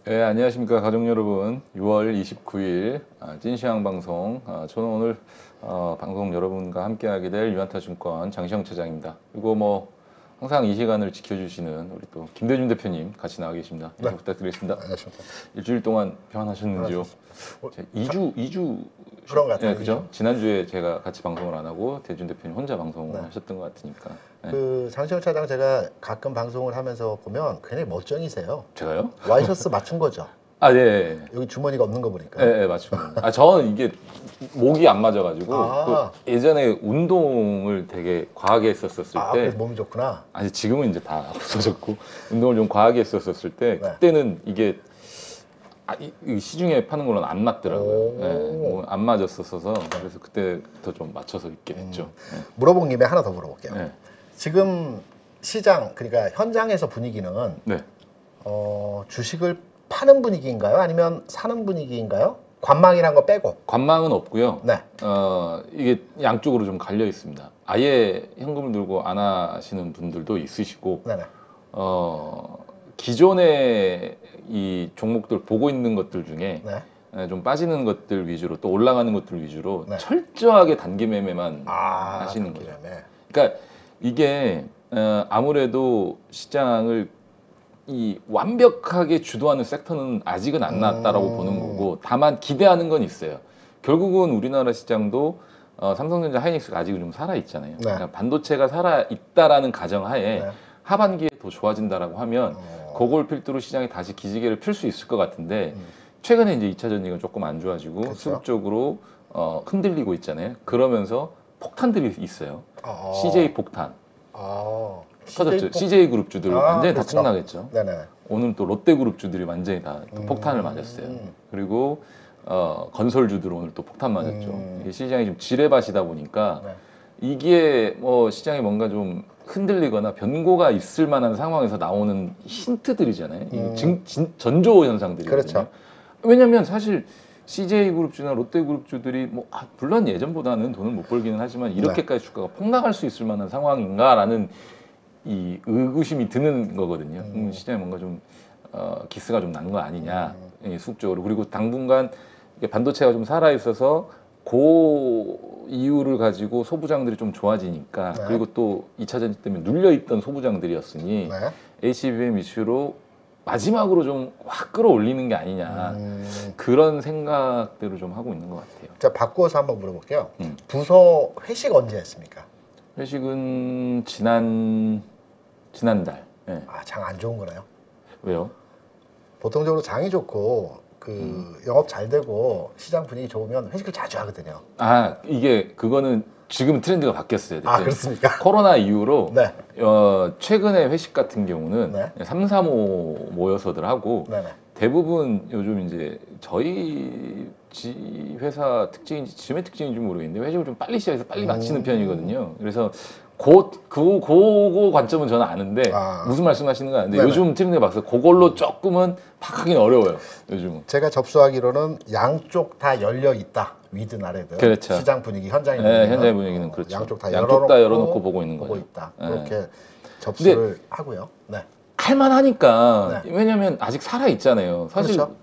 네, 안녕하십니까 가족 여러분. 6월 29일 찐시황 방송. 저는 오늘 방송 여러분과 함께하게 될 유한타증권 장시영 차장입니다. 그리고 뭐 항상 이 시간을 지켜주시는 우리 또 김대중 대표님 같이 나와 계십니다. 인사 부탁드리겠습니다. 안녕하십니까. 일주일 동안 평안하셨는지요? 2주 그런 것 같아요. 그죠? 지난주에 제가 같이 방송을 안 하고 대중 대표님 혼자 방송을 하셨던 것 같으니까. 네. 그 장시영 차장 제가 가끔 방송을 하면서 보면 굉장히 멋쟁이세요. 제가요? 와이셔츠 맞춘 거죠? 아, 네. 여기 주머니가 없는 거 보니까. 네, 맞습니다. 저는 이게 목이 안 맞아가지고 아. 그 예전에 운동을 되게 과하게 했었을 때, 그래서 몸이 좋구나. 아니 지금은 이제 다 없어졌고 운동을 좀 과하게 했었을 때 네. 그때는 이게 이 시중에 파는 거는 안 맞더라고요. 네, 안 맞았었어서 그래서 그때부터 좀 맞춰서 입게 됐죠. 네. 물어본 김에 하나 더 물어볼게요. 네. 지금 시장, 그러니까 현장에서 분위기는 네. 주식을 파는 분위기인가요? 아니면 사는 분위기인가요? 관망이란 거 빼고. 관망은 없고요. 네. 이게 양쪽으로 좀 갈려 있습니다. 아예 현금을 들고 안 하시는 분들도 있으시고, 네네. 기존의 이 종목들 보고 있는 것들 중에 네. 좀 빠지는 것들 위주로 또 올라가는 것들 위주로 네. 철저하게 단기 매매만 하시는 거죠. 그러니까 이게 아무래도 시장을 이 완벽하게 주도하는 섹터는 아직은 안 나왔다라고 보는 거고, 다만 기대하는 건 있어요. 결국은 우리나라 시장도 삼성전자, 하이닉스가 아직은 좀 살아 있잖아요. 네. 그러니까 반도체가 살아 있다라는 가정하에 네. 하반기에 더 좋아진다라고 하면 그걸 필두로 시장이 다시 기지개를 필 수 있을 것 같은데, 최근에 이제 2차 전지가 조금 안 좋아지고 그렇죠. 수급적으로 흔들리고 있잖아요. 그러면서 폭탄들이 있어요. CJ 폭탄. 터졌죠. CJ 그룹 주들 완전히 다 그렇죠. 폭락했죠. 네네. 오늘 또 롯데그룹 주들이 완전히 다 폭탄을 맞았어요. 그리고 건설주들 오늘 또 폭탄 맞았죠. 이게 시장이 좀 지뢰밭이다 보니까 네. 이게 뭐 시장이 뭔가 좀 흔들리거나 변고가 있을 만한 상황에서 나오는 힌트들이잖아요. 전조 현상들이거든요. 그렇죠. 왜냐하면 사실 CJ그룹주나 롯데그룹주들이 뭐 물론 예전보다는 돈을 못 벌기는 하지만 이렇게까지 주가가 폭락할 수 있을 만한 상황인가라는 이 의구심이 드는 거거든요. 시장에 뭔가 좀 기스가 좀 난 거 아니냐, 수급적으로. 그리고 당분간 반도체가 좀 살아 있어서 그 이유를 가지고 소부장들이 좀 좋아지니까, 네. 그리고 또 2차 전지 때문에 눌려 있던 소부장들이었으니 네. HBM 이슈로 마지막으로 좀 확 끌어올리는 게 아니냐, 그런 생각대로 좀 하고 있는 것 같아요. 자, 바꾸어서 한번 물어볼게요. 부서 회식 언제 했습니까? 회식은 지난달. 네. 장 안 좋은 거네요. 왜요? 보통적으로 장이 좋고 영업 잘 되고 시장 분위기 좋으면 회식을 자주 하거든요. 이게 그거는 지금 트렌드가 바뀌었어요. 그렇습니까? 코로나 이후로 네. 최근에 회식 같은 경우는 네. 3, 4호 모여서들 하고, 네네. 대부분 요즘 이제 저희 회사 특징인지 지의 특징인지 모르겠는데 회식을 좀 빨리 시작해서 빨리 마치는 편이거든요. 그래서 그 관점은 저는 아는데 무슨 말씀하시는 건 아는데, 네네. 요즘 트렌드가 바뀌어서 그걸로 조금은 파악하기는 어려워요. 요즘은. 제가 접수하기로는 양쪽 다 열려 있다. 위든 아래든. 그렇죠. 시장 분위기, 현장의 네, 분위기는. 현장의 분위기는 그렇죠. 양쪽 다 열어놓고 보고 있는 거죠. 있다. 네. 그렇게 접수를 하고요. 네. 할만하니까. 왜냐면 아직 살아 있잖아요. 사실 그렇죠.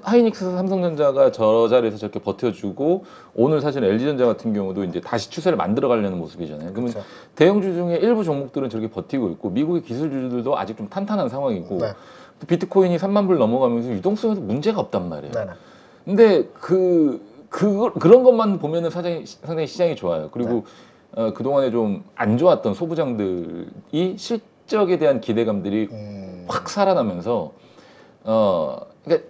하이닉스, 삼성전자가 저 자리에서 저렇게 버텨주고, 오늘 사실 LG전자 같은 경우도 이제 다시 추세를 만들어 가려는 모습이잖아요. 그러면 그렇죠. 대형주 중에 일부 종목들은 저렇게 버티고 있고, 미국의 기술주들도 아직 좀 탄탄한 상황이고, 네. 또 비트코인이 3만 불 넘어가면서 유동성에도 문제가 없단 말이에요. 네네. 근데 그런 것만 보면은 상당히 시장이 좋아요. 그리고 그동안에 좀 안 좋았던 소부장들이 실적에 대한 기대감들이 확 살아나면서 그러니까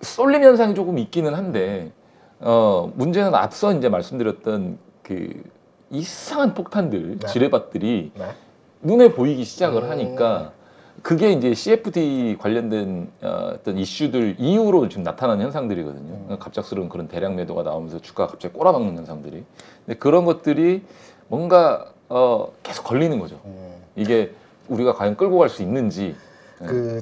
쏠림 현상이 조금 있기는 한데, 문제는 앞서 이제 말씀드렸던 그 이상한 폭탄들, 네. 지뢰밭들이 네. 눈에 보이기 시작을 하니까, 그게 이제 CFD 관련된 어떤 이슈들 이후로 지금 나타나는 현상들이거든요. 갑작스러운 그런 대량 매도가 나오면서 주가가 갑자기 꼬라박는 현상들이. 근데 그런 것들이 뭔가 계속 걸리는 거죠. 이게 우리가 과연 끌고 갈 수 있는지.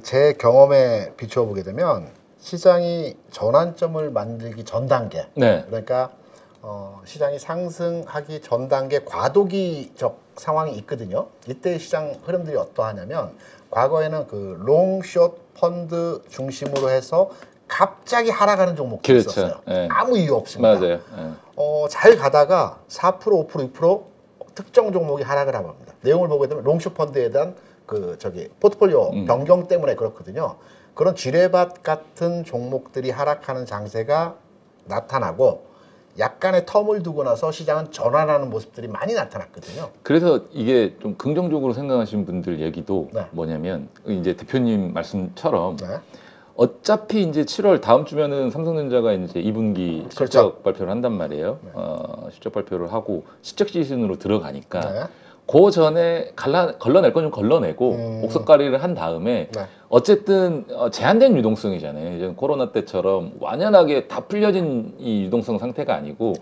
제 경험에 비추어 보게 되면 시장이 전환점을 만들기 전 단계. 네. 그러니까 시장이 상승하기 전 단계 과도기적 상황이 있거든요. 이때 시장 흐름들이 어떠하냐면, 과거에는 그 롱, 숏, 펀드 중심으로 해서 갑자기 하락하는 종목들이 그렇죠. 있었어요. 예. 아무 이유 없습니다. 맞아요. 예. 잘 가다가 4%, 5%, 6% 특정 종목이 하락을 하고 합니다. 내용을 보게 되면 롱숏 펀드에 대한 포트폴리오 변경 때문에 그렇거든요. 그런 지뢰밭 같은 종목들이 하락하는 장세가 나타나고 약간의 텀을 두고 나서 시장은 전환하는 모습들이 많이 나타났거든요. 그래서 이게 좀 긍정적으로 생각하시는 분들 얘기도 네. 뭐냐면 이제 대표님 말씀처럼 네. 어차피 이제 7월 다음 주면은 삼성전자가 이제 2분기 실적 그렇죠. 발표를 한단 말이에요. 네. 실적 발표를 하고 실적 시즌으로 들어가니까 네. 그 전에 걸러낼 건 좀 걸러내고 옥석가리를 한 다음에 네. 어쨌든 제한된 유동성이잖아요. 이제 코로나 때처럼 완연하게 다 풀려진 이 유동성 상태가 아니고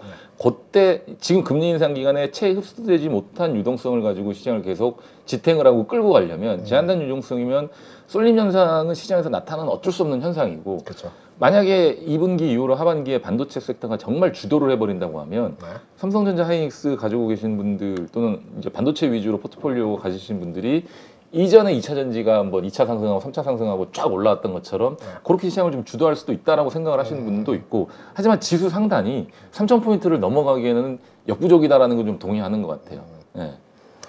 그때 지금 금리 인상 기간에 채 흡수되지 못한 유동성을 가지고 시장을 계속 지탱을 하고 끌고 가려면 제한된 유동성이면 쏠림 현상은 시장에서 나타나는 어쩔 수 없는 현상이고 그렇죠. 만약에 2분기 이후로 하반기에 반도체 섹터가 정말 주도를 해버린다고 하면 네. 삼성전자 하이닉스 가지고 계신 분들 또는 이제 반도체 위주로 포트폴리오 가지신 분들이 이전에 2차 전지가 한번 2차 상승하고 3차 상승하고 쫙 올라왔던 것처럼 그렇게 시장을 좀 주도할 수도 있다라고 생각을 하시는 분도 있고 하지만 지수 상단이 3,000포인트를 넘어가기에는 역부족이다라는 걸 좀 동의하는 것 같아요. 네.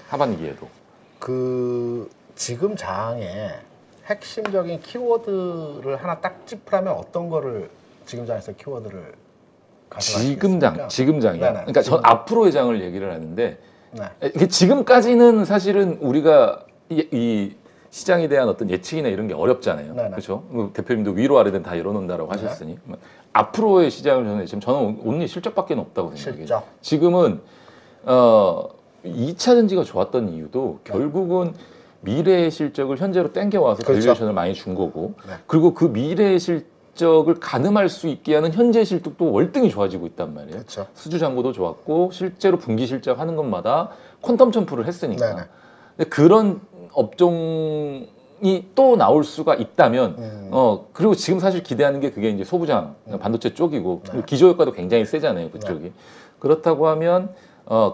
하반기에도. 지금 장에 핵심적인 키워드를 하나 딱 짚으라면 어떤 거를 지금 장에서 키워드를 가져가시겠습니까? 지금 장이요. 네네. 그러니까 전 앞으로의 장을 얘기를 하는데 네. 이게 지금까지는 사실은 우리가 이 시장에 대한 어떤 예측이나 이런 게 어렵잖아요. 네네. 그렇죠? 대표님도 위로 아래든 다 열어놓는다라고 하셨으니 앞으로의 시장을 저는 온리 실적밖에 없다고 생각해요. 실적. 지금은 2차 전지가 좋았던 이유도 결국은 미래의 실적을 현재로 땡겨와서 그렇죠. 밸류에이션을 많이 준 거고 네. 그리고 그 미래의 실적을 가늠할 수 있게 하는 현재 실적도 월등히 좋아지고 있단 말이에요. 그렇죠. 수주 잔고도 좋았고 실제로 분기 실적 하는 것마다 퀀텀 점프를 했으니까. 네네. 근데 그런 업종이 또 나올 수가 있다면 그리고 지금 사실 기대하는 게 그게 이제 소부장 반도체 쪽이고 기저 효과도 굉장히 세잖아요 그쪽이. 그렇다고 하면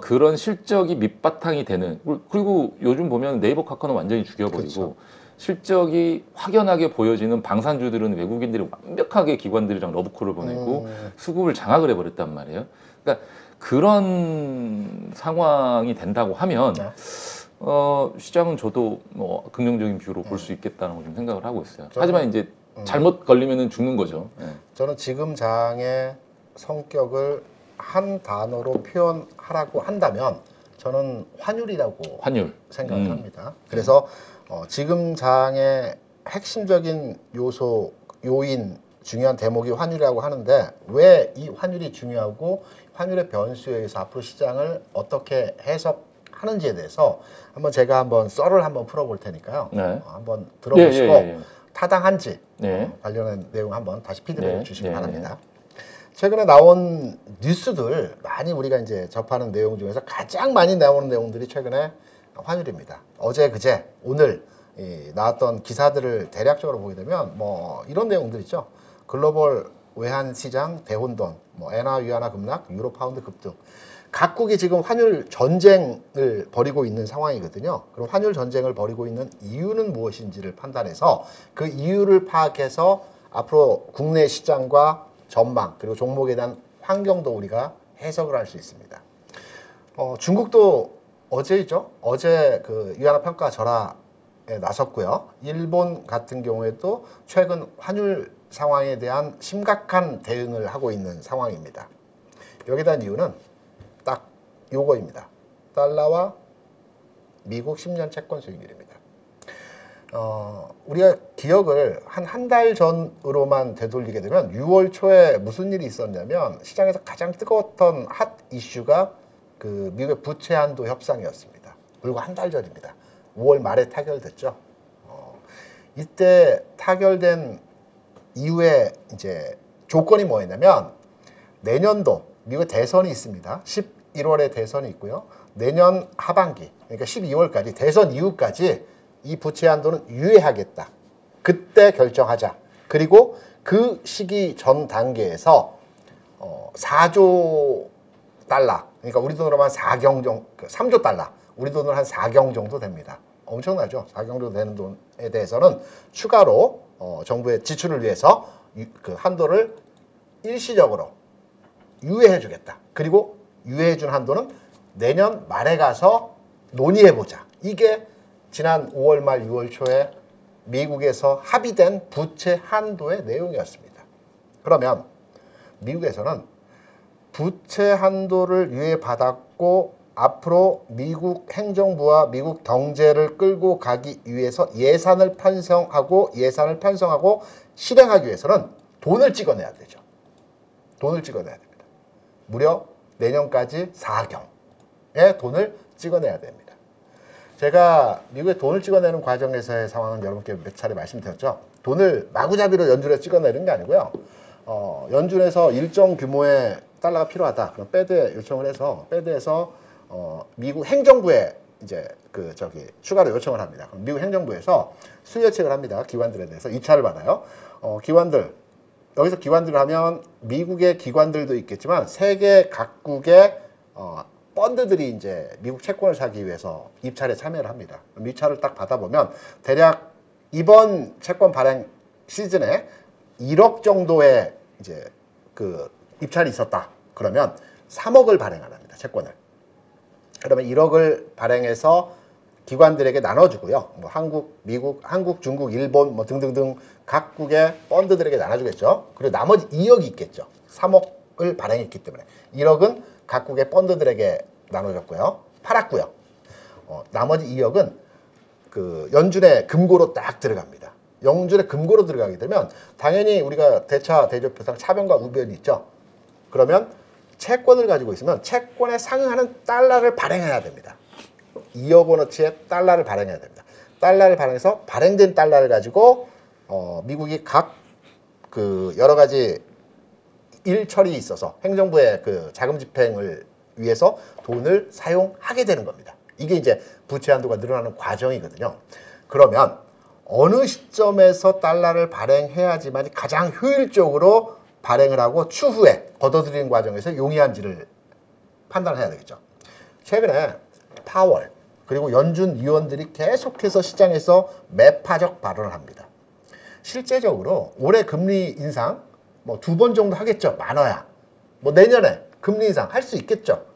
그런 실적이 밑바탕이 되는 그리고 요즘 보면 네이버 카카오는 완전히 죽여버리고 그렇죠. 실적이 확연하게 보여지는 방산주들은 외국인들이 완벽하게 기관들이랑 러브콜을 보내고 수급을 장악을 해버렸단 말이에요. 그러니까 그런 상황이 된다고 하면 시장은 저도 뭐 긍정적인 뷰로 볼 수 있겠다는 걸 좀 생각을 하고 있어요. 하지만 이제 잘못 걸리면은 죽는 거죠. 네. 저는 지금 장의 성격을 한 단어로 표현하라고 한다면 저는 환율이라고 환율 생각을 합니다. 그래서 지금 장의 핵심적인 요인, 중요한 대목이 환율이라고 하는데 왜 이 환율이 중요하고 환율의 변수에 의해서 앞으로 시장을 어떻게 해석하는지에 대해서 제가 한번 썰을 한번 풀어볼 테니까요. 네. 한번 들어보시고 예. 타당한지 네. 관련한 내용 한번 다시 피드백을 네. 주시기 네. 바랍니다. 최근에 나온 뉴스들 많이 우리가 이제 접하는 내용 중에서 가장 많이 나오는 내용들이 최근에 환율입니다. 어제 그제 오늘 나왔던 기사들을 대략적으로 보게 되면 뭐 이런 내용들 있죠. 글로벌 외환 시장 대혼돈, 뭐 엔화 위안화 급락, 유로 파운드 급등. 각국이 지금 환율 전쟁을 벌이고 있는 상황이거든요. 그럼 환율 전쟁을 벌이고 있는 이유는 무엇인지를 판단해서 그 이유를 파악해서 앞으로 국내 시장과 전망 그리고 종목에 대한 환경도 우리가 해석을 할 수 있습니다. 중국도 어제죠? 어제 그 위안화 평가 절하에 나섰고요. 일본 같은 경우에도 최근 환율 상황에 대한 심각한 대응을 하고 있는 상황입니다. 여기에 대한 이유는 딱 요거입니다. 달러와 미국 10년 채권 수익률입니다. 우리가 기억을 한 달 전으로만 되돌리게 되면 6월 초에 무슨 일이 있었냐면 시장에서 가장 뜨거웠던 핫 이슈가 그 미국의 부채 한도 협상이었습니다. 불과 한 달 전입니다. 5월 말에 타결됐죠. 이때 타결된 이후에 이제 조건이 뭐였냐면 내년도 미국 대선이 있습니다. 11월에 대선이 있고요. 내년 하반기 그러니까 12월까지 대선 이후까지 이 부채 한도는 유예하겠다. 그때 결정하자. 그리고 그 시기 전 단계에서 4조 달러, 그러니까 우리 돈으로 한 4경 정도, 3조 달러, 우리 돈으로 한 4경 정도 됩니다. 엄청나죠? 4경 정도 되는 돈에 대해서는 추가로 정부의 지출을 위해서 그 한도를 일시적으로 유예해주겠다. 그리고 유예해준 한도는 내년 말에 가서 논의해보자. 이게 지난 5월 말 6월 초에 미국에서 합의된 부채 한도의 내용이었습니다. 그러면 미국에서는 부채 한도를 유예받았고 앞으로 미국 행정부와 미국 경제를 끌고 가기 위해서 예산을 편성하고 실행하기 위해서는 돈을 찍어내야 되죠. 돈을 찍어내야 됩니다. 무려 내년까지 4경의 돈을 찍어내야 됩니다. 제가 미국에 돈을 찍어내는 과정에서의 상황은 여러분께 몇 차례 말씀드렸죠. 돈을 마구잡이로 연준에 찍어내는 게 아니고요. 연준에서 일정 규모의 달러가 필요하다. 그럼 패드에 요청을 해서 패드에서 미국 행정부에 이제 추가로 요청을 합니다. 그럼 미국 행정부에서 수요예측을 합니다. 기관들에 대해서 입찰을 받아요. 여기서 기관들을 하면 미국의 기관들도 있겠지만 세계 각국의 펀드들이 이제 미국 채권을 사기 위해서 입찰에 참여를 합니다. 입찰을 딱 받아보면 대략 이번 채권 발행 시즌에 1억 정도의 이제 그 입찰이 있었다. 그러면 3억을 발행합니다. 채권을. 그러면 1억을 발행해서 기관들에게 나눠주고요. 뭐 한국, 미국, 중국, 일본 뭐 등등등 각국의 펀드들에게 나눠주겠죠. 그리고 나머지 2억이 있겠죠. 3억을 발행했기 때문에 1억은 각국의 펀드들에게 나눠줬고요. 팔았고요. 나머지 2억은 그 연준의 금고로 딱 들어갑니다. 연준의 금고로 들어가게 되면 당연히 우리가 대차 대조표상 차변과 우변이 있죠. 그러면 채권을 가지고 있으면 채권에 상응하는 달러를 발행해야 됩니다. 2억 원어치의 달러를 발행해야 됩니다. 달러를 발행해서 발행된 달러를 가지고 미국이 각 그 여러 가지 일처리 있어서 행정부의 그 자금 집행을 위해서 돈을 사용하게 되는 겁니다. 이게 이제 부채 한도가 늘어나는 과정이거든요. 그러면 어느 시점에서 달러를 발행해야지만 가장 효율적으로 발행을 하고 추후에 걷어들이는 과정에서 용이한지를 판단해야 되겠죠. 최근에 파월 그리고 연준 위원들이 계속해서 시장에서 매파적 발언을 합니다. 실제적으로 올해 금리 인상 뭐 2번 정도 하겠죠. 많아야. 뭐 내년에 금리 인상 할 수 있겠죠.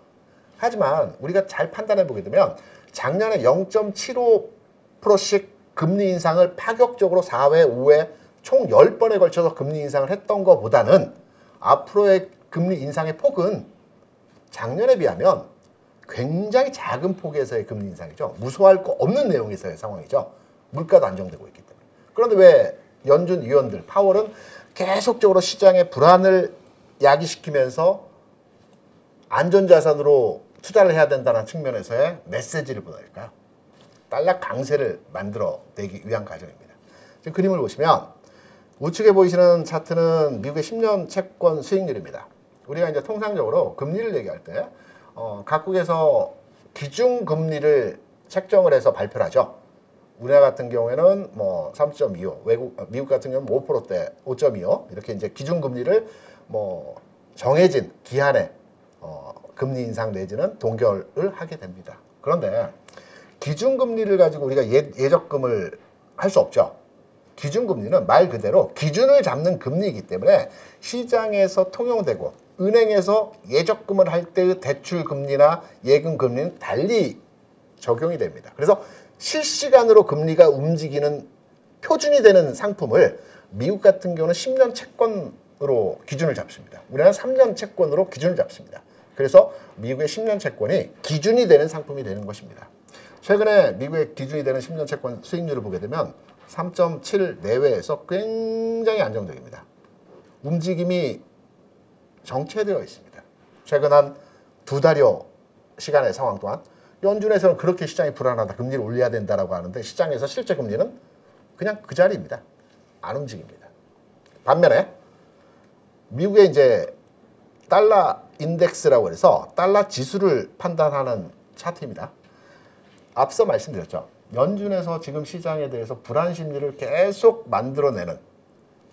하지만 우리가 잘 판단해 보게 되면 작년에 0.75%씩 금리 인상을 파격적으로 4회, 5회 총 10번에 걸쳐서 금리 인상을 했던 것보다는 앞으로의 금리 인상의 폭은 작년에 비하면 굉장히 작은 폭에서의 금리 인상이죠. 무서워할 거 없는 내용에서의 상황이죠. 물가도 안정되고 있기 때문에. 그런데 왜 연준 위원들, 파월은 계속적으로 시장의 불안을 야기시키면서 안전자산으로 투자를 해야 된다는 측면에서의 메시지를 보낼까요? 달러 강세를 만들어내기 위한 과정입니다. 지금 그림을 보시면 우측에 보이시는 차트는 미국의 10년 채권 수익률입니다. 우리가 이제 통상적으로 금리를 얘기할 때 각국에서 기준금리를 책정을 해서 발표를 하죠. 우리나라 같은 경우에는 뭐 3.25, 미국 같은 경우는 5%대 5.25 이렇게 이제 기준금리를 뭐 정해진 기한에 금리 인상 내지는 동결을 하게 됩니다. 그런데 기준금리를 가지고 우리가 예적금을 할 수 없죠. 기준금리는 말 그대로 기준을 잡는 금리이기 때문에 시장에서 통용되고 은행에서 예적금을 할 때의 대출금리나 예금금리는 달리 적용이 됩니다. 그래서 실시간으로 금리가 움직이는 표준이 되는 상품을 미국 같은 경우는 10년 채권으로 기준을 잡습니다. 우리나라는 3년 채권으로 기준을 잡습니다. 그래서 미국의 10년 채권이 기준이 되는 상품이 되는 것입니다. 최근에 미국의 기준이 되는 10년 채권 수익률을 보게 되면 3.7 내외에서 굉장히 안정적입니다. 움직임이 정체되어 있습니다. 최근 한 2달여 시간의 상황 동안 연준에서는 그렇게 시장이 불안하다, 금리를 올려야 된다라고 하는데 시장에서 실제 금리는 그냥 그 자리입니다. 안 움직입니다. 반면에 미국의 이제 달러 인덱스라고 해서 달러 지수를 판단하는 차트입니다. 앞서 말씀드렸죠. 연준에서 지금 시장에 대해서 불안 심리를 계속 만들어내는,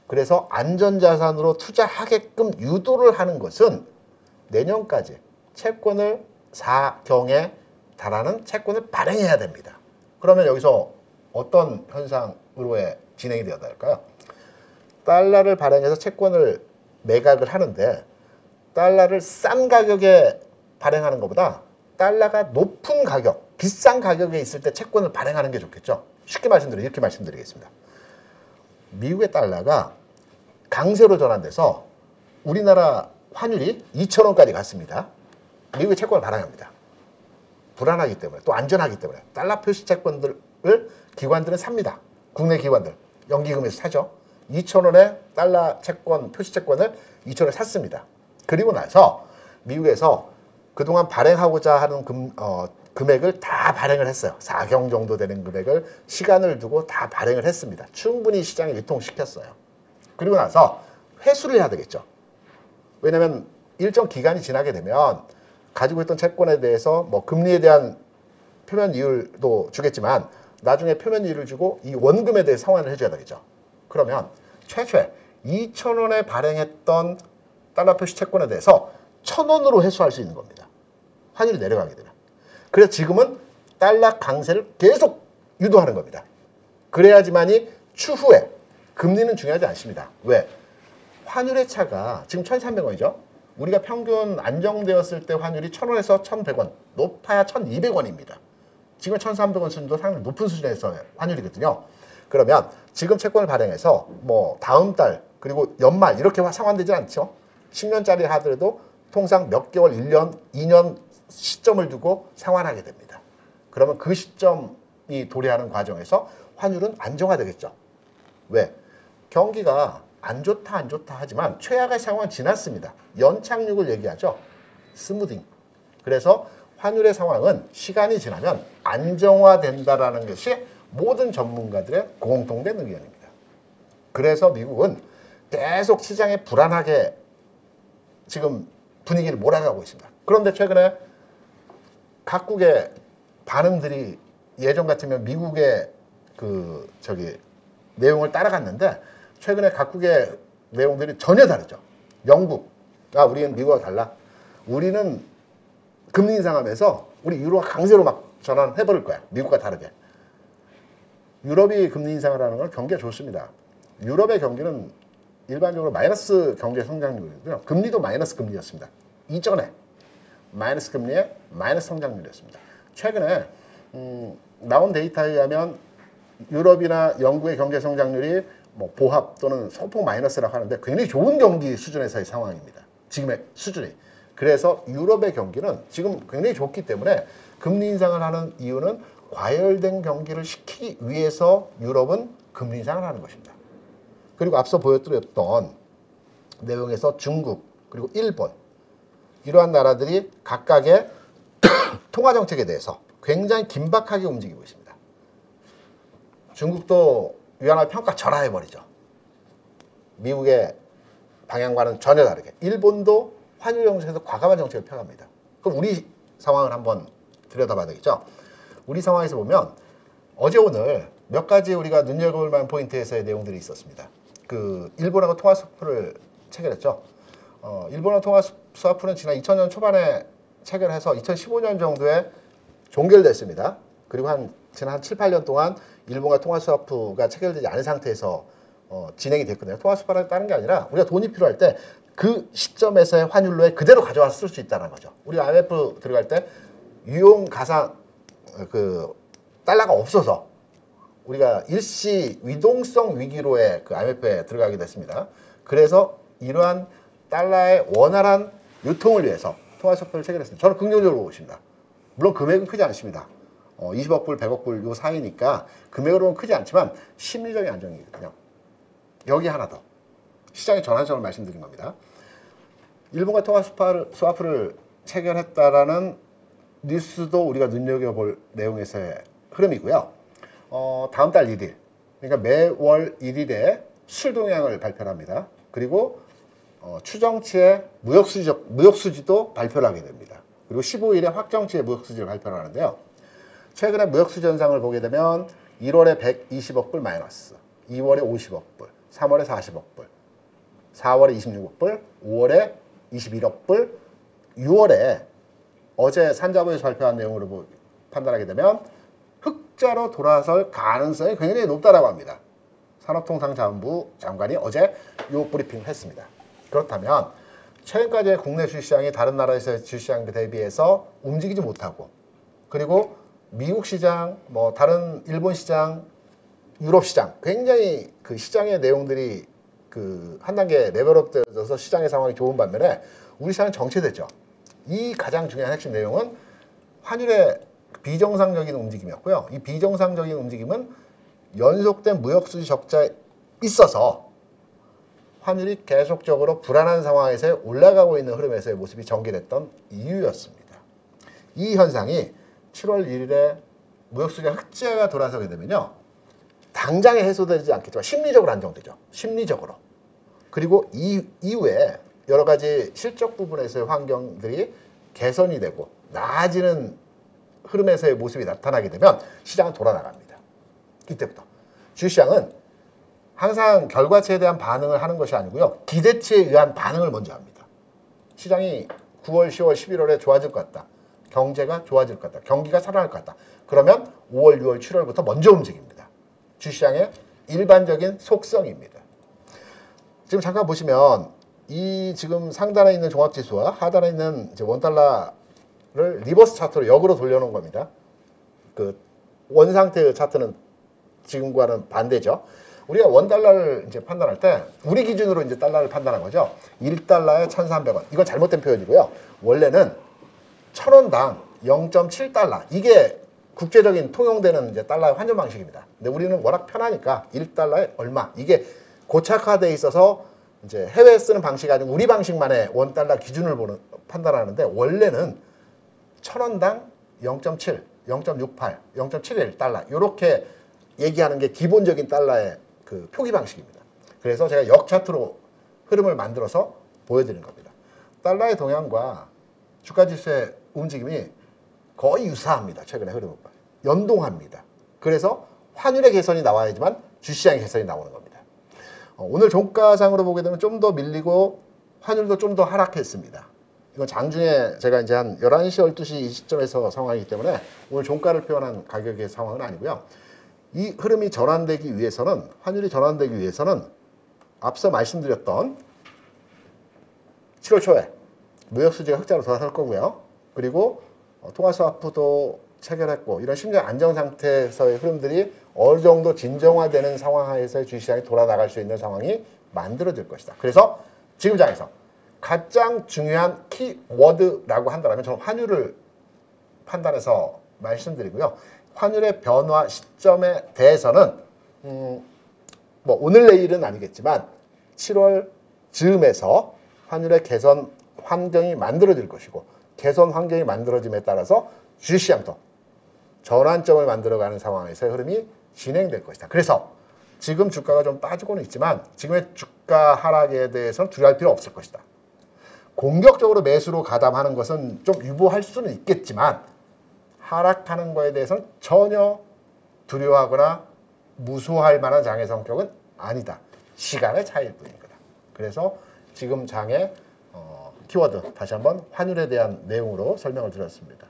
그래서 안전자산으로 투자하게끔 유도를 하는 것은 내년까지 채권을 4경에 달하는 채권을 발행해야 됩니다. 그러면 여기서 어떤 현상으로의 진행이 되어야 될까요? 달러를 발행해서 채권을 매각을 하는데 달러를 싼 가격에 발행하는 것보다 달러가 높은 가격, 비싼 가격에 있을 때 채권을 발행하는 게 좋겠죠. 쉽게 말씀드리면 이렇게 말씀드리겠습니다. 미국의 달러가 강세로 전환돼서 우리나라 환율이 2,000원까지 갔습니다. 미국의 채권을 발행합니다. 불안하기 때문에, 또 안전하기 때문에 달러 표시 채권들을 기관들은 삽니다. 국내 기관들, 연기금에서 사죠. 2,000원에 달러 채권, 표시 채권을 2,000원에 샀습니다. 그리고 나서 미국에서 그동안 발행하고자 하는 금액을 다 발행을 했어요. 4경 정도 되는 금액을 시간을 두고 다 발행을 했습니다. 충분히 시장에 유통시켰어요. 그리고 나서 회수를 해야 되겠죠. 왜냐하면 일정 기간이 지나게 되면 가지고 있던 채권에 대해서 뭐 금리에 대한 표면 이율도 주겠지만 나중에 표면 이율을 주고 이 원금에 대해 상환을 해줘야 되겠죠. 그러면 최초에 2,000원에 발행했던 달러 표시 채권에 대해서 1,000원으로 회수할 수 있는 겁니다. 환율이 내려가게 되면. 그래서 지금은 달러 강세를 계속 유도하는 겁니다. 그래야지만이 추후에 금리는 중요하지 않습니다. 왜? 환율의 차가 지금 1,300원이죠. 우리가 평균 안정되었을 때 환율이 1,000원에서 1,100원, 높아야 1,200원입니다. 지금 1,300원 수준도 상당히 높은 수준에서 환율이거든요. 그러면 지금 채권을 발행해서 뭐 다음 달 그리고 연말 이렇게 상환되지 않죠. 10년짜리 하더라도 통상 몇 개월, 1년, 2년 시점을 두고 상환하게 됩니다. 그러면 그 시점이 도래하는 과정에서 환율은 안정화되겠죠. 왜? 경기가 안 좋다 하지만 최악의 상황은 지났습니다. 연착륙을 얘기하죠. 스무딩. 그래서 환율의 상황은 시간이 지나면 안정화된다라는 것이 모든 전문가들의 공통된 의견입니다. 그래서 미국은 계속 시장에 불안하게 지금 분위기를 몰아가고 있습니다. 그런데 최근에 각국의 반응들이 예전 같으면 미국의 내용을 따라갔는데 최근에 각국의 내용들이 전혀 다르죠. 영국, 우리는 미국과 달라. 우리는 금리 인상하면서 우리 유로가 강세로 막 전환해버릴 거야. 미국과 다르게. 유럽이 금리 인상을 하는 건 경기가 좋습니다. 유럽의 경기는 일반적으로 마이너스 경제 성장률이고요. 금리도 마이너스 금리였습니다. 이전에 마이너스 금리에 마이너스 성장률이었습니다. 최근에 나온 데이터에 의하면 유럽이나 영국의 경제 성장률이 뭐 보합 또는 소폭 마이너스라고 하는데 굉장히 좋은 경기 수준에서의 상황입니다. 지금의 수준이. 그래서 유럽의 경기는 지금 굉장히 좋기 때문에 금리 인상을 하는 이유는 과열된 경기를 식히기 위해서 유럽은 금리 인상을 하는 것입니다. 그리고 앞서 보여드렸던 내용에서 중국 그리고 일본 이러한 나라들이 각각의 통화정책에 대해서 굉장히 긴박하게 움직이고 있습니다. 중국도 위안화 평가 절하해버리죠. 미국의 방향과는 전혀 다르게. 일본도 환율 정책에서 과감한 정책을 펴갑니다. 그럼 우리 상황을 한번 들여다봐야 되겠죠. 우리 상황에서 보면 어제 오늘 몇 가지 우리가 눈여겨볼 만한 포인트에서의 내용들이 있었습니다. 일본하고 통화 스와프를 체결했죠. 일본하고 통화 스와프는 지난 2000년 초반에 체결해서 2015년 정도에 종결됐습니다. 그리고 지난 한 7, 8년 동안 일본과 통화 스와프가 체결되지 않은 상태에서 진행이 됐거든요. 통화 스와프를 따는 게 아니라 우리가 돈이 필요할 때 그 시점에서의 환율로에 그대로 가져와서 쓸 수 있다는 거죠. 우리가 IMF 들어갈 때 유용 가상 달러가 없어서 우리가 일시 위동성 위기로의 IMF에 들어가게 됐습니다. 그래서 이러한 달러의 원활한 유통을 위해서 통화 스와프를 체결했습니다. 저는 긍정적으로 보고 있습니다. 물론 금액은 크지 않습니다. 20억 불, 100억 불 요 사이니까 금액으로는 크지 않지만 심리적인 안정이거든요. 여기 하나 더. 시장의 전환점을 말씀드린 겁니다. 일본과 통화 스와프를 체결했다라는 뉴스도 우리가 눈여겨볼 내용에서의 흐름이고요. 다음 달 1일, 그러니까 매월 1일에 수출 동향을 발표합니다. 그리고 추정치의 무역수지도 발표를 하게 됩니다. 그리고 15일에 확정치의 무역수지를 발표를 하는데요. 최근에 무역수지 현상을 보게 되면 1월에 120억 불 마이너스, 2월에 50억 불, 3월에 40억 불, 4월에 26억 불, 5월에 21억 불, 6월에 어제 산자부에서 발표한 내용으로 판단하게 되면 흑자로 돌아설 가능성이 굉장히 높다라고 합니다. 산업통상자원부 장관이 어제 요 브리핑을 했습니다. 그렇다면 최근까지의 국내 주식시장이 다른 나라에서의 주식시장 대비해서 움직이지 못하고 그리고 미국 시장, 뭐 다른 일본 시장, 유럽 시장 굉장히 그 시장의 내용들이 그 한 단계 레벨업 되어서 시장의 상황이 좋은 반면에 우리 시장은 정체됐죠. 이 가장 중요한 핵심 내용은 환율의 비정상적인 움직임이었고요. 이 비정상적인 움직임은 연속된 무역수지 적자에 있어서 환율이 계속적으로 불안한 상황에서 올라가고 있는 흐름에서의 모습이 전개됐던 이유였습니다. 이 현상이 7월 1일에 무역수지가 흑자가 돌아서게 되면요. 당장에 해소되지 않겠지만 심리적으로 안정되죠. 심리적으로. 그리고 이후에 여러 가지 실적 부분에서의 환경들이 개선이 되고 나아지는 흐름에서의 모습이 나타나게 되면 시장은 돌아나갑니다. 이때부터. 주식시장은 항상 결과치에 대한 반응을 하는 것이 아니고요. 기대치에 의한 반응을 먼저 합니다. 시장이 9월, 10월, 11월에 좋아질 것 같다. 경제가 좋아질 것 같다. 경기가 살아날 것 같다. 그러면 5월, 6월, 7월부터 먼저 움직입니다. 주식시장의 일반적인 속성입니다. 지금 잠깐 보시면 이 지금 상단에 있는 종합지수와 하단에 있는 이제 원달러를 리버스 차트로 역으로 돌려놓은 겁니다. 그 원상태의 차트는 지금과는 반대죠. 우리가 원달러를 이제 판단할 때 우리 기준으로 이제 달러를 판단한 거죠. 1달러에 1,300원. 이건 잘못된 표현이고요. 원래는 1,000원당 0.7달러. 이게 국제적인 통용되는 이제 달러의 환전 방식입니다. 근데 우리는 워낙 편하니까 1달러에 얼마. 이게 고착화되어 있어서 이제 해외에 쓰는 방식이 아니고 우리 방식만의 원달러 기준을 판단하는데 원래는 1,000원당 0.7, 0.68, 0.71 달러 이렇게 얘기하는 게 기본적인 달러의 그 표기 방식입니다. 그래서 제가 역차트로 흐름을 만들어서 보여드린 겁니다. 달러의 동향과 주가지수의 움직임이 거의 유사합니다. 최근의 흐름과 연동합니다. 그래서 환율의 개선이 나와야지만 주시장의 개선이 나오는 겁니다. 오늘 종가상으로 보게 되면 좀 더 밀리고 환율도 좀 더 하락했습니다. 이건 장중에 제가 이제 한 11시, 12시 이 시점에서 상황이기 때문에 오늘 종가를 표현한 가격의 상황은 아니고요. 이 흐름이 전환되기 위해서는 환율이 전환되기 위해서는 앞서 말씀드렸던 7월 초에 무역수지가 흑자로 돌아설 거고요. 그리고 통화스와프도 체결했고 이런 심리적 안정 상태에서의 흐름들이 어느 정도 진정화되는 상황에서의 주식시장이 돌아나갈 수 있는 상황이 만들어질 것이다. 그래서 지금 장에서 가장 중요한 키워드라고 한다면 저는 환율을 판단해서 말씀드리고요. 환율의 변화 시점에 대해서는 뭐 오늘 내일은 아니겠지만 7월 즈음에서 환율의 개선 환경이 만들어질 것이고 개선 환경이 만들어짐에 따라서 주식시장도 전환점을 만들어가는 상황에서의 흐름이 진행될 것이다. 그래서 지금 주가가 좀 빠지고는 있지만 지금의 주가 하락에 대해서는 두려워할 필요 없을 것이다. 공격적으로 매수로 가담하는 것은 좀 유보할 수는 있겠지만 하락하는 거에 대해서는 전혀 두려워하거나 무소할 만한 장의 성격은 아니다. 시간의 차이일 뿐입니다. 그래서 지금 장의 키워드 다시 한번 환율에 대한 내용으로 설명을 드렸습니다.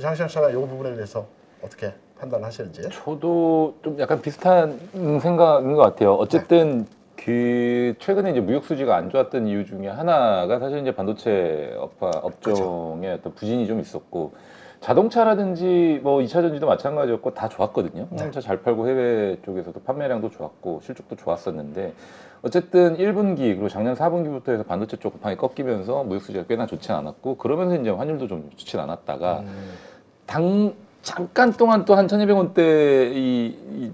장시현 씨는 이 부분에 대해서 어떻게 판단하시는지? 저도 좀 약간 비슷한 생각인 것 같아요. 어쨌든 그 최근에 이제 무역 수지가 안 좋았던 이유 중에 하나가 사실 이제 반도체 업종에 어떤 부진이 좀 있었고 자동차라든지 뭐 2차 전지도 마찬가지였고 다 좋았거든요. 자동차 잘 팔고 해외 쪽에서도 판매량도 좋았고 실적도 좋았었는데 어쨌든 1분기 그리고 작년 4분기부터 해서 반도체 쪽 급하게 꺾이면서 무역 수지가 꽤나 좋지 않았고 그러면서 이제 환율도 좀 좋지 않았다가 잠깐 동안 또 한 1,200원대 이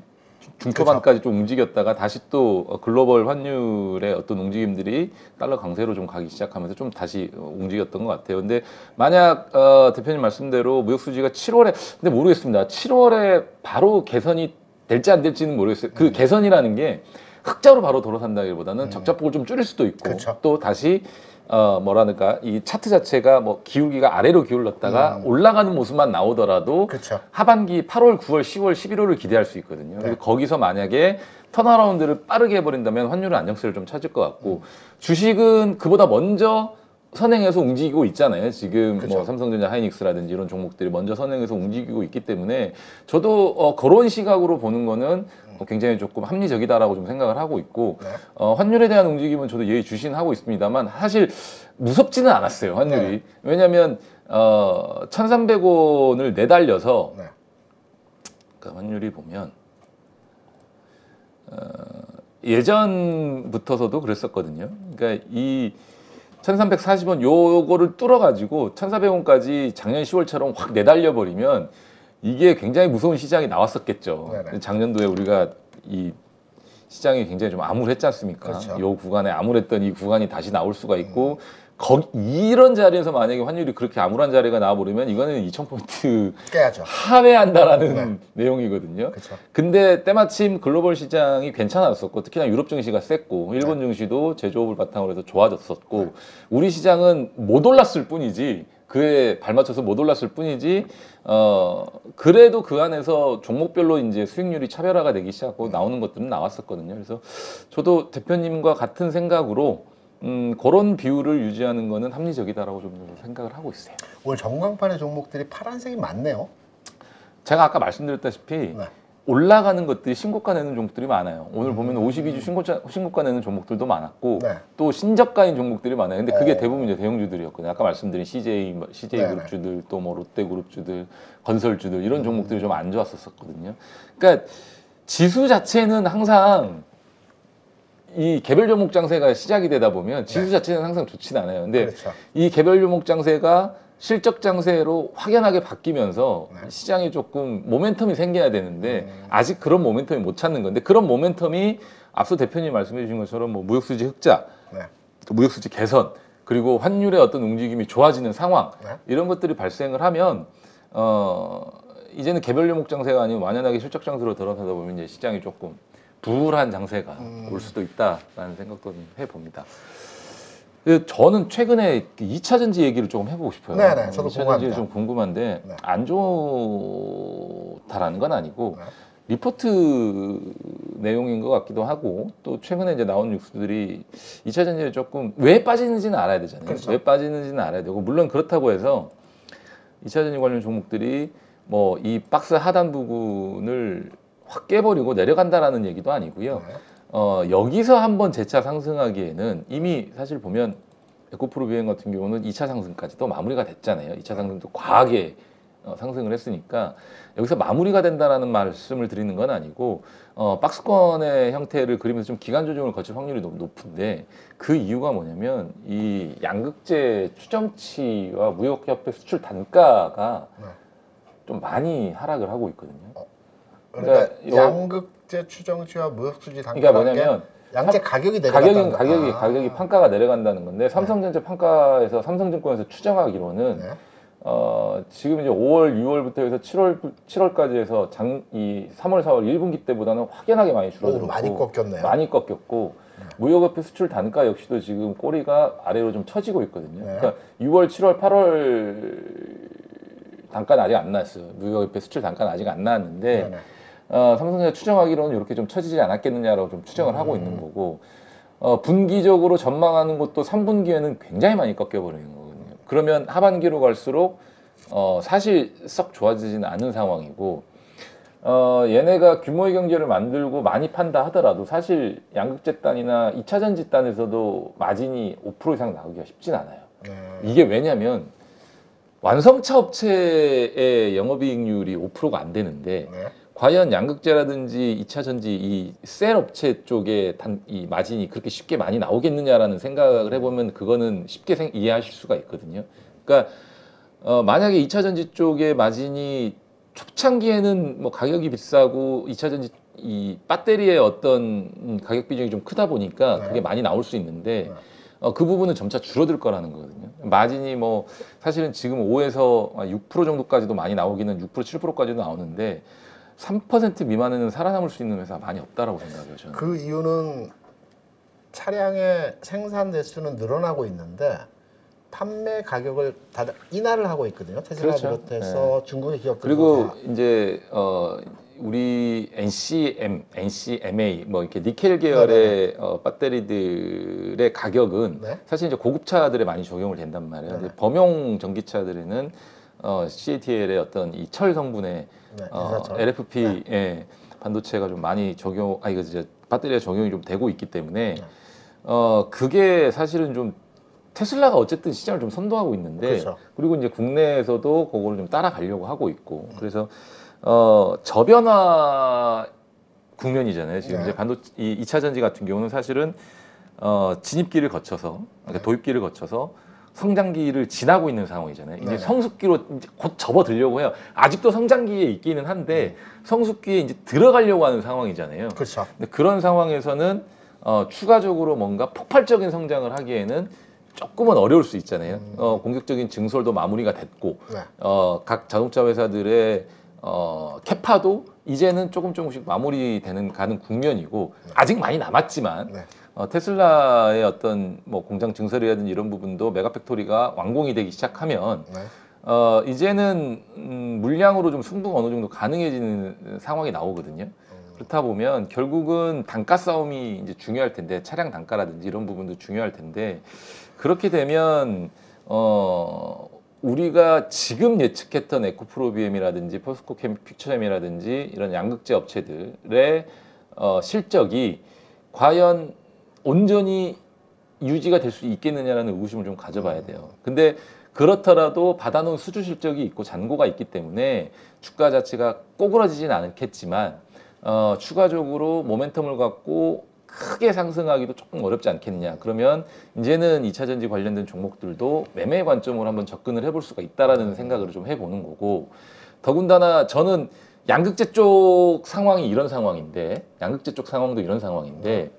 중초반까지 좀 움직였다가 다시 또 글로벌 환율의 어떤 움직임들이 달러 강세로 좀 가기 시작하면서 좀 다시 움직였던 것 같아요. 근데 만약 대표님 말씀대로 무역 수지가 7월에 근데 모르겠습니다. 7월에 바로 개선이 될지 안 될지는 모르겠어요. 그 개선이라는 게 흑자로 바로 돌아선다기보다는 적자폭을 좀 줄일 수도 있고 또 다시 뭐라니까 이 차트 자체가 뭐 기울기가 아래로 기울었다가 올라가는 모습만 나오더라도 하반기 8월, 9월, 10월, 11월을 기대할 수 있거든요. 그래서 거기서 만약에 턴어라운드를 빠르게 해버린다면 환율은 안정세를 좀 찾을 것 같고 주식은 그보다 먼저 선행해서 움직이고 있잖아요. 지금 그쵸. 뭐 삼성전자, 하이닉스라든지 이런 종목들이 먼저 선행해서 움직이고 있기 때문에 저도 그런 시각으로 보는 거는 굉장히 조금 합리적이다라고 좀 생각을 하고 있고 네. 환율에 대한 움직임은 저도 예의주시하고 있습니다만 사실 무섭지는 않았어요. 환율이. 네. 왜냐하면 1,300원을 내달려서 네. 그러니까 환율이 보면 예전부터서도 그랬었거든요. 그러니까 이 1,340원 요거를 뚫어가지고 1,400원까지 작년 10월처럼 확 내달려 버리면 이게 굉장히 무서운 시장이 나왔었겠죠. 네네. 작년도에 우리가 이 시장이 굉장히 좀 암울했지 않습니까? 그렇죠. 요 구간에 암울했던 이 구간이 다시 나올 수가 있고 이런 자리에서 만약에 환율이 그렇게 암울한 자리가 나와버리면 이거는 2,000포인트 깨야죠. 하회한다라는 네. 내용이거든요. 그렇죠. 근데 때마침 글로벌 시장이 괜찮았었고 특히나 유럽 증시가 셌고 일본 증시도 제조업을 바탕으로 해서 좋아졌었고 우리 시장은 못 올랐을 뿐이지 그에 발맞춰서 못 올랐을 뿐이지 그래도 그 안에서 종목별로 이제 수익률이 차별화가 되기 시작하고 나오는 것들은 나왔었거든요. 그래서 저도 대표님과 같은 생각으로 그런 비율을 유지하는 거는 합리적이다라고 좀 생각을 하고 있어요. 오늘 전광판의 종목들이 파란색이 많네요. 제가 아까 말씀드렸다시피 네. 올라가는 것들이 신고가 내는 종목들이 많아요. 오늘 보면 52주 신고가 내는 종목들도 많았고 네. 또 신저가인 종목들이 많아요. 근데 그게 어. 대부분 이제 대형주들이었거든요. 아까 말씀드린 CJ 네네. 그룹주들 또 뭐 롯데 그룹주들, 건설주들 이런 종목들이 좀 안 좋았었거든요. 그러니까 지수 자체는 항상 이 개별 종목 장세가 시작이 되다 보면 지수 자체는 항상 좋진 않아요. 근데 그렇죠. 이 개별 종목 장세가 실적 장세로 확연하게 바뀌면서 네. 시장이 조금 모멘텀이 생겨야 되는데 아직 그런 모멘텀이 못 찾는 건데 그런 모멘텀이 앞서 대표님 말씀해 주신 것처럼 뭐 무역수지 흑자, 네. 또 무역수지 개선 그리고 환율의 어떤 움직임이 좋아지는 상황 네. 이런 것들이 발생을 하면 이제는 개별 종목 장세가 아니고 완연하게 실적 장세로 들어서다 보면 이제 시장이 조금 불안 장세가 올 수도 있다라는 생각도 좀 해봅니다. 저는 최근에 2차 전지 얘기를 조금 해보고 싶어요. 네네, 저도 2차 전지 궁금합니다. 좀 궁금한데 네. 안 좋다라는 건 아니고 네. 리포트 내용인 것 같기도 하고 또 최근에 이제 나온 뉴스들이 2차 전지에 조금 왜 빠지는지는 알아야 되잖아요. 그렇죠. 왜 빠지는지는 알아야 되고 물론 그렇다고 해서 2차 전지 관련 종목들이 뭐 이 박스 하단 부분을 확 깨버리고 내려간다라는 얘기도 아니고요. 네. 여기서 한번 재차 상승하기에는 이미 사실 보면 에코프로 비행 같은 경우는 2차 상승까지도 마무리가 됐잖아요. 2차 상승도 과하게 상승을 했으니까 여기서 마무리가 된다라는 말씀을 드리는 건 아니고 박스권의 형태를 그리면서 좀 기간 조정을 거칠 확률이 너무 높은데 그 이유가 뭐냐면 이 양극재 추정치와 무역협회 수출 단가가 네. 좀 많이 하락을 하고 있거든요. 그러니까 그러니까 양극재 추정치와 무역수지 단가 그러니까 뭐냐면 양재 가격이 내려갔다는 가격이 판가가 내려간다는 건데 삼성전자 판가에서 삼성증권에서 추정하기로는 네. 지금 이제 5월, 6월부터 해서 7월까지 해서 이 3월, 4월 1분기 때보다는 확연하게 많이 줄어들었고 많이 꺾였네요. 많이 꺾였고 무역협회 수출 단가 역시도 지금 꼬리가 아래로 좀 처지고 있거든요. 네. 그러니까 6월, 7월, 8월 단가는 아직 안 나왔어요. 무역협회 수출 단가는 아직 안 나왔는데 네네. 삼성전자 추정하기로는 이렇게 좀 처지지 않았겠느냐라고 좀 추정을 하고 있는 거고 분기적으로 전망하는 것도 3분기에는 굉장히 많이 꺾여버리는 거거든요. 그러면 하반기로 갈수록 사실 썩 좋아지지는 않은 상황이고 얘네가 규모의 경제를 만들고 많이 판다 하더라도 사실 양극재 단이나 2차 전지 단에서도 마진이 5% 이상 나오기가 쉽진 않아요. 이게 왜냐면 완성차 업체의 영업이익률이 5%가 안 되는데 네. 과연 양극재라든지 2차 전지 이 셀 업체 쪽에 이 마진이 그렇게 쉽게 많이 나오겠느냐라는 생각을 해보면 그거는 쉽게 이해하실 수가 있거든요. 그러니까 만약에 2차 전지 쪽의 마진이 초창기에는 뭐 가격이 비싸고 2차 전지 이 배터리의 어떤 가격 비중이 좀 크다 보니까 네. 그게 많이 나올 수 있는데 네. 그 부분은 점차 줄어들 거라는 거거든요. 마진이 뭐 사실은 지금 5에서 6% 정도까지도 많이 나오기는 6% 7%까지도 나오는데 3% 미만에는 살아남을 수 있는 회사가 많이 없다라고 생각해요. 저는. 그 이유는 차량의 생산 대수는 늘어나고 있는데 판매 가격을 다들 인하를 하고 있거든요. 테슬라 그렇죠. 비롯해서 중국의 기업들 그리고 이제 우리 NCMA 뭐 이렇게 니켈 계열의 배터리들의 가격은 네. 사실 이제 고급차들에 많이 적용을 된단 말이에요. 근데 범용 전기차들에는 CATL의 어떤 이 철 성분의 네, 인산철. LFP 반도체가 좀 많이 이거 이제 배터리에 적용이 좀 되고 있기 때문에 그게 사실은 좀 테슬라가 어쨌든 시장을 좀 선도하고 있는데 그렇죠. 그리고 이제 국내에서도 그거를 좀 따라가려고 하고 있고 그래서 저변화 국면이잖아요. 지금 네. 이제 이 2차 전지 같은 경우는 사실은 진입기를 거쳐서 그러니까 도입기를 거쳐서 성장기를 지나고 있는 상황이잖아요. 이제 네. 성숙기로 이제 곧 접어들려고 해요. 아직도 성장기에 있기는 한데 성숙기에 이제 들어가려고 하는 상황이잖아요. 그렇죠. 근데 그런 상황에서는 추가적으로 뭔가 폭발적인 성장을 하기에는 조금은 어려울 수 있잖아요. 공격적인 증설도 마무리가 됐고 네. 각 자동차 회사들의 캐파도 이제는 조금씩 가는 국면이고 아직 많이 남았지만 네. 테슬라의 어떤 뭐 공장 증설이라든지 이런 부분도 메가팩토리가 완공이 되기 시작하면 네. 이제는 물량으로 좀 승부가 어느 정도 가능해지는 상황이 나오거든요. 그렇다 보면 결국은 단가 싸움이 이제 중요할 텐데 차량 단가라든지 이런 부분도 중요할 텐데 그렇게 되면 우리가 지금 예측했던 에코프로비엠이라든지 포스코 퓨처엠이라든지 이런 양극재 업체들의 실적이 과연 온전히 유지가 될 수 있겠느냐라는 의구심을 좀 가져봐야 돼요. 근데 그렇더라도 받아놓은 수주 실적이 있고 잔고가 있기 때문에 주가 자체가 꼬그라지진 않겠지만 추가적으로 모멘텀을 갖고 크게 상승하기도 조금 어렵지 않겠느냐. 그러면 이제는 2차 전지 관련된 종목들도 매매 관점으로 한번 접근을 해볼 수가 있다라는 생각을 좀 해보는 거고 더군다나 저는 양극재 쪽 상황이 이런 상황인데 양극재 쪽 상황도 이런 상황인데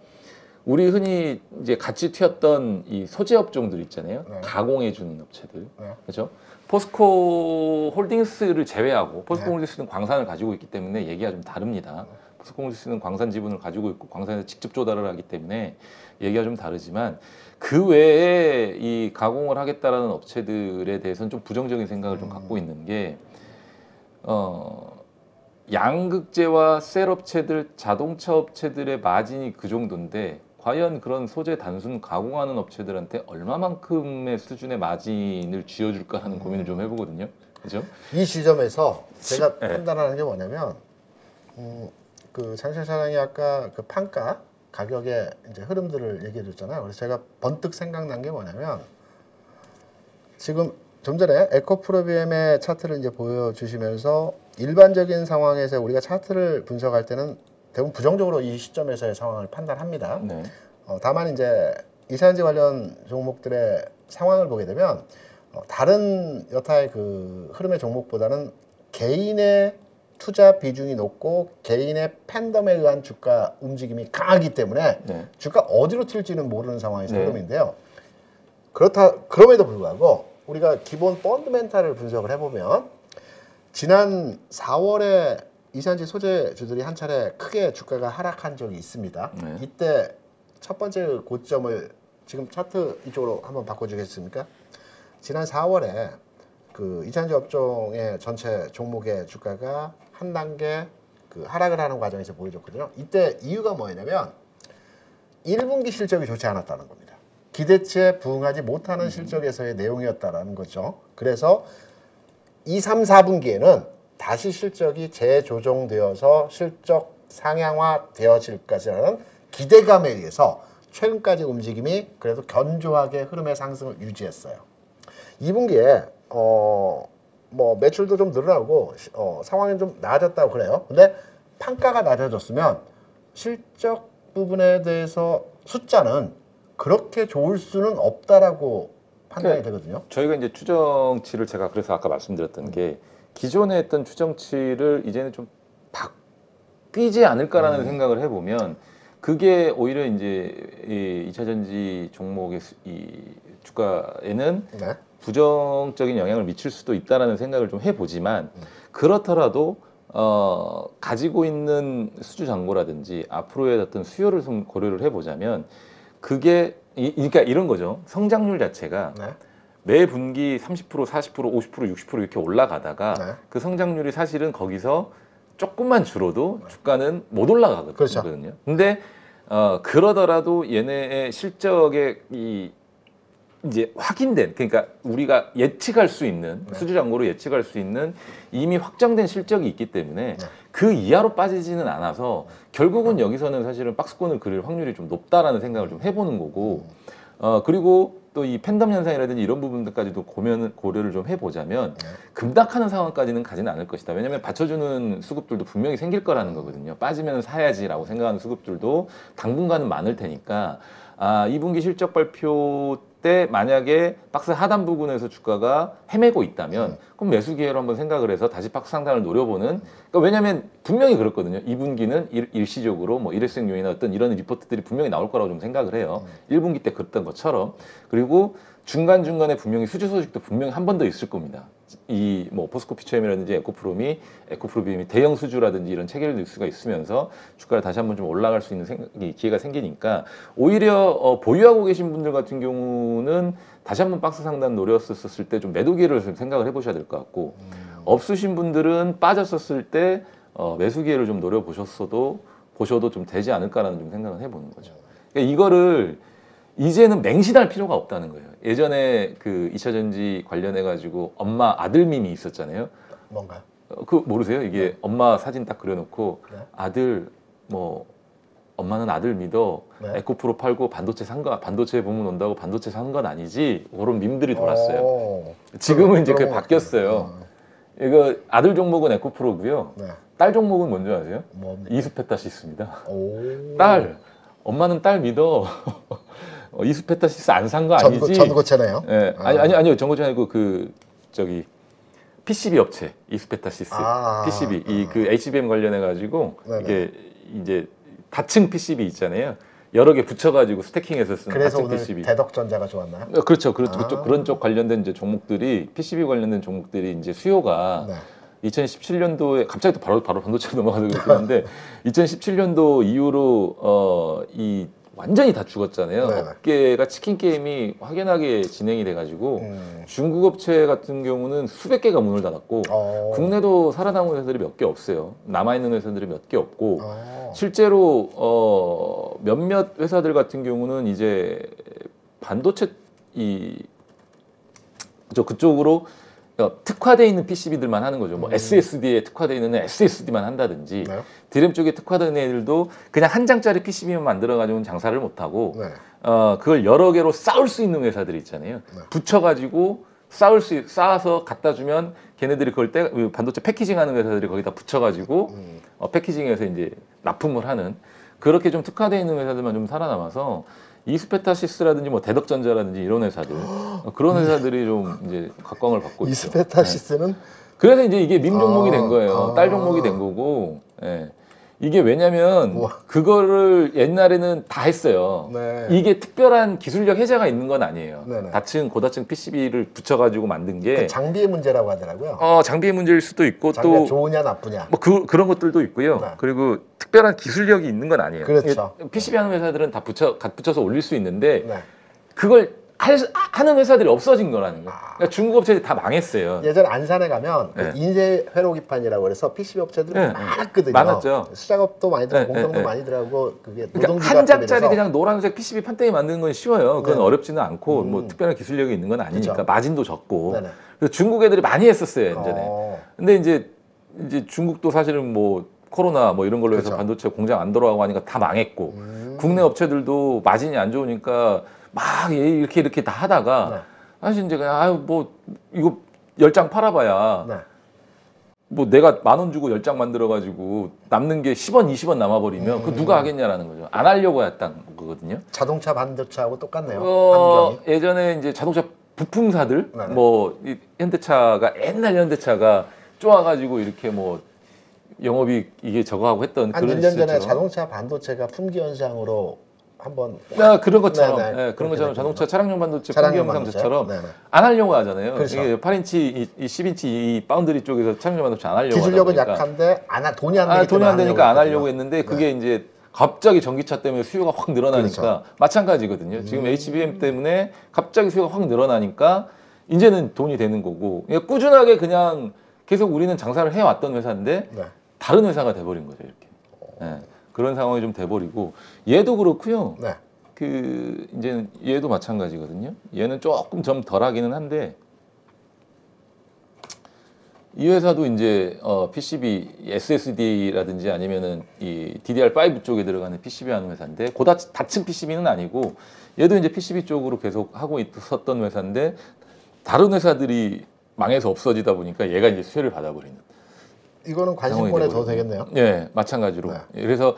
우리 흔히 이제 같이 튀었던 이 소재 업종들 있잖아요. 네. 가공해 주는 업체들. 네. 그렇죠? 포스코 홀딩스를 제외하고 포스코 네. 홀딩스는 광산을 가지고 있기 때문에 얘기가 좀 다릅니다. 포스코 홀딩스는 광산 지분을 가지고 있고 광산에서 직접 조달을 하기 때문에 얘기가 좀 다르지만 그 외에 이 가공을 하겠다라는 업체들에 대해서는 좀 부정적인 생각을 좀 갖고 있는 게 양극재와 셀 업체들, 자동차 업체들의 마진이 그 정도인데 과연 그런 소재 단순 가공하는 업체들한테 얼마만큼의 수준의 마진을 쥐어줄까 하는 고민을 좀 해보거든요. 그죠? 이 지점에서 제가 네. 판단하는 게 뭐냐면 그 장철 사장이 아까 그 판가 가격의 이제 흐름들을 얘기해 줬잖아요. 그래서 제가 번뜩 생각난 게 뭐냐면 지금 좀 전에 에코프로비엠의 차트를 이제 보여주시면서 일반적인 상황에서 우리가 차트를 분석할 때는 대부분 부정적으로 이 시점에서의 상황을 판단합니다. 네. 다만 이제 이산지 관련 종목들의 상황을 보게 되면 다른 여타의 그 흐름의 종목보다는 개인의 투자 비중이 높고 개인의 팬덤에 의한 주가 움직임이 강하기 때문에 네. 주가 어디로 튈지는 모르는 상황에서 네. 흐름인데요. 그럼에도 불구하고 우리가 기본 펀드멘탈을 분석을 해보면 지난 4월에 이산지 소재주들이 한 차례 크게 주가가 하락한 적이 있습니다. 네. 이때 첫 번째 고점을 지금 차트 이쪽으로 한번 바꿔주겠습니까? 지난 4월에 그 이산지 업종의 전체 종목의 주가가 한 단계 그 하락을 하는 과정에서 보여줬거든요. 이때 이유가 뭐냐면 1분기 실적이 좋지 않았다는 겁니다. 기대치에 부응하지 못하는 실적에서의 내용이었다는 거죠. 그래서 2, 3, 4분기에는 다시 실적이 재조정되어서 실적 상향화 되어질 것이라는 기대감에 의해서 최근까지 움직임이 그래도 견조하게 흐름의 상승을 유지했어요. 2분기에 뭐 매출도 좀 늘어나고 상황이 좀 나아졌다고 그래요. 근데 판가가 낮아졌으면 실적 부분에 대해서 숫자는 그렇게 좋을 수는 없다라고 판단이 되거든요. 저희가 이제 추정치를 제가 그래서 아까 말씀드렸던 게 기존에 했던 추정치를 이제는 좀 바뀌지 않을까라는 생각을 해보면 그게 오히려 이제 이 2차 전지 종목의 이 주가에는 네. 부정적인 영향을 미칠 수도 있다라는 생각을 좀 해보지만 그렇더라도 가지고 있는 수주 잔고라든지 앞으로의 어떤 수요를 좀 고려를 해보자면 그게 그러니까 이런 거죠. 성장률 자체가 네. 매 분기 30%, 40%, 50%, 60% 이렇게 올라가다가 네. 그 성장률이 사실은 거기서 조금만 줄어도 주가는 못 올라가거든요. 그렇죠. 근데 그러더라도 얘네의 실적의 이제 확인된, 그러니까 우리가 예측할 수 있는, 수주장고로 예측할 수 있는 이미 확정된 실적이 있기 때문에 그 이하로 빠지지는 않아서 결국은 여기서는 사실은 박스권을 그릴 확률이 좀 높다라는 생각을 좀 해보는 거고, 그리고 또 이 팬덤 현상이라든지 이런 부분들까지도 고려를 좀 해보자면 급락하는 상황까지는 가지는 않을 것이다. 왜냐하면 받쳐주는 수급들도 분명히 생길 거라는 거거든요. 빠지면 사야지라고 생각하는 수급들도 당분간은 많을 테니까 2분기 실적 발표 때 만약에 박스 하단 부분에서 주가가 헤매고 있다면 그럼 매수 기회로 한번 생각을 해서 다시 박스 상단을 노려보는, 그러니까 왜냐하면 분명히 그렇거든요. 2분기는 일시적으로 뭐 일회성 요인이나 어떤 이런 리포트들이 분명히 나올 거라고 좀 생각을 해요. 1분기 때 그랬던 것처럼. 그리고 중간중간에 분명히 수주 소식도 분명히 한 번 더 있을 겁니다. 이 뭐 포스코 피처엠이라든지 에코프로비움이 대형 수주라든지 이런 체결 뉴스가 있으면서 주가를 다시 한번 좀 올라갈 수 있는 기회가 생기니까 오히려 보유하고 계신 분들 같은 경우는 다시 한번 박스 상단 노렸었을 때 좀 매도 기회를 좀 생각을 해보셔야 될 것 같고, 없으신 분들은 빠졌었을 때 매수 기회를 좀 노려보셔도 좀 되지 않을까라는 좀 생각을 해보는 거죠. 그러니까 이거를 이제는 맹신할 필요가 없다는 거예요. 예전에 그 2차전지 관련해 가지고 엄마 아들 밈이 있었잖아요. 뭔가요? 그 모르세요? 이게 엄마 사진 딱 그려놓고 네. 아들 뭐 엄마는 아들 믿어. 네. 에코프로 팔고 반도체 보면 온다고 반도체 사는 건 아니지. 그런 밈들이 돌았어요. 지금은 이제 그게 바뀌었어요. 이거 아들 종목은 에코프로고요. 네. 딸 종목은 뭔지 아세요? 뭡니까? 이스페타시스입니다. 오. 딸, 엄마는 딸 믿어. 이스페타시스 안 산 거 아니지? 전고체네요. 예, 아니요, 전고체 아니고 PCB 업체 이스페타시스, PCB 이 그 HBM 관련해 가지고 이게 이제 다층 PCB 있잖아요. 여러 개 붙여가지고 스태킹해서 쓰는 그래서 다층 오늘 PCB. 대덕전자가 좋았나요? 그렇죠. 그런 쪽 관련된 이제 종목들이 PCB 관련된 종목들이 이제 수요가 2017년도에 갑자기 또 바로 반도체로 넘어가서 그렇긴 한데 2017년도 이후로 이 완전히 다 죽었잖아요. 업계가 치킨 게임이 확연하게 진행이 돼가지고 중국 업체 같은 경우는 수백 개가 문을 닫았고 국내도 살아남은 회사들이 몇 개 없어요. 남아있는 회사들이 몇 개 없고 실제로 몇몇 회사들 같은 경우는 이제 반도체 그쪽으로 특화되어 있는 PCB들만 하는 거죠. 뭐 SSD에 특화되어 있는 SSD만 한다든지 DRAM 쪽에 특화된 애들도 그냥 한 장짜리 PCB만 만들어가지고는 장사를 못하고 그걸 여러 개로 쌓을 수 있는 회사들이 있잖아요. 붙여가지고 쌓아서 갖다 주면 걔네들이 그걸 반도체 패키징하는 회사들이 거기다 붙여가지고 패키징해서 이제 납품을 하는, 그렇게 좀 특화되어 있는 회사들만 좀 살아남아서 이스페타시스라든지 뭐 대덕전자라든지 이런 회사들, 그런 회사들이 좀 이제 각광을 받고 있죠. 이스페타시스는 그래서 이제 이게 밈 종목이 된 거예요. 딸 종목이 된 거고. 이게 왜냐면 그거를 옛날에는 다 했어요. 이게 특별한 기술력 해자가 있는 건 아니에요. 고다층 PCB를 붙여가지고 만든 게 그 장비의 문제라고 하더라고요. 장비의 문제일 수도 있고 장비가 또 좋으냐 나쁘냐. 뭐 그런 것들도 있고요. 그리고 특별한 기술력이 있는 건 아니에요. 그렇죠. PCB 하는 회사들은 다 붙여서 올릴 수 있는데 그걸 하는 회사들이 없어진 거라는 거예요. 그러니까 중국 업체들이 다 망했어요. 예전 안산에 가면 그 인쇄 회로기판이라고 해서 PCB 업체들이 많았거든요. 많았죠. 수작업도 많이 들어가고 공정도 많이 들어가고 그게 그러니까 한 장짜리 그냥 노란색 PCB 판때기 만드는 건 쉬워요. 그건 어렵지는 않고 뭐 특별한 기술력이 있는 건 아니니까 마진도 적고. 그래서 중국 애들이 많이 했었어요 예전에. 근데 이제 중국도 사실은 뭐 코로나 뭐 이런 걸로 해서 반도체 공장 안 돌아가고 하니까 다 망했고 국내 업체들도 마진이 안 좋으니까 막 이렇게 다 하다가 사실 이제 그냥 뭐 이거 10장 팔아봐야 뭐 내가 10,000원 주고 10장 만들어 가지고 남는 게 10원 20원 남아버리면 그 누가 하겠냐라는 거죠. 안 하려고 했던 거거든요. 자동차 반도체하고 똑같네요. 환경이. 예전에 이제 자동차 부품사들 뭐 현대차가 옛날 현대차가 쪼아가지고 이렇게 뭐 영업이 이게 저거 하고 했던 한 그런 1년 전에 시절처럼. 자동차 반도체가 품귀 현상으로 한번 그런 것처럼 그런 것처럼 자동차 차량용 반도체 품귀 현상처럼 안 하려고 하잖아요. 이게 8인치, 이 10인치 이 바운드리 쪽에서 차량용 반도체 안 하려고 기술력은 하다 보니까. 약한데 돈이 안 되니까 안 하려고 했는데 그게 이제 갑자기 전기차 때문에 수요가 확 늘어나니까 마찬가지거든요. 지금 HBM 때문에 갑자기 수요가 확 늘어나니까 이제는 돈이 되는 거고 그냥 꾸준하게 그냥 계속 우리는 장사를 해왔던 회사인데 네. 다른 회사가 돼버린 거죠 이렇게. 예, 그런 상황이 좀 돼버리고 얘도 그렇고요. 네. 그 이제 얘도 마찬가지거든요. 얘는 조금 좀 덜하기는 한데 이 회사도 이제 PCB, SSD라든지 아니면은 이 DDR5 쪽에 들어가는 PCB 하는 회사인데 고다 닫힌 PCB는 아니고 얘도 이제 PCB 쪽으로 계속 하고 있었던 회사인데 다른 회사들이 망해서 없어지다 보니까 얘가 이제 수혜를 받아버리는. 이거는 관심권에 더 되겠네요. 네, 마찬가지로. 네. 그래서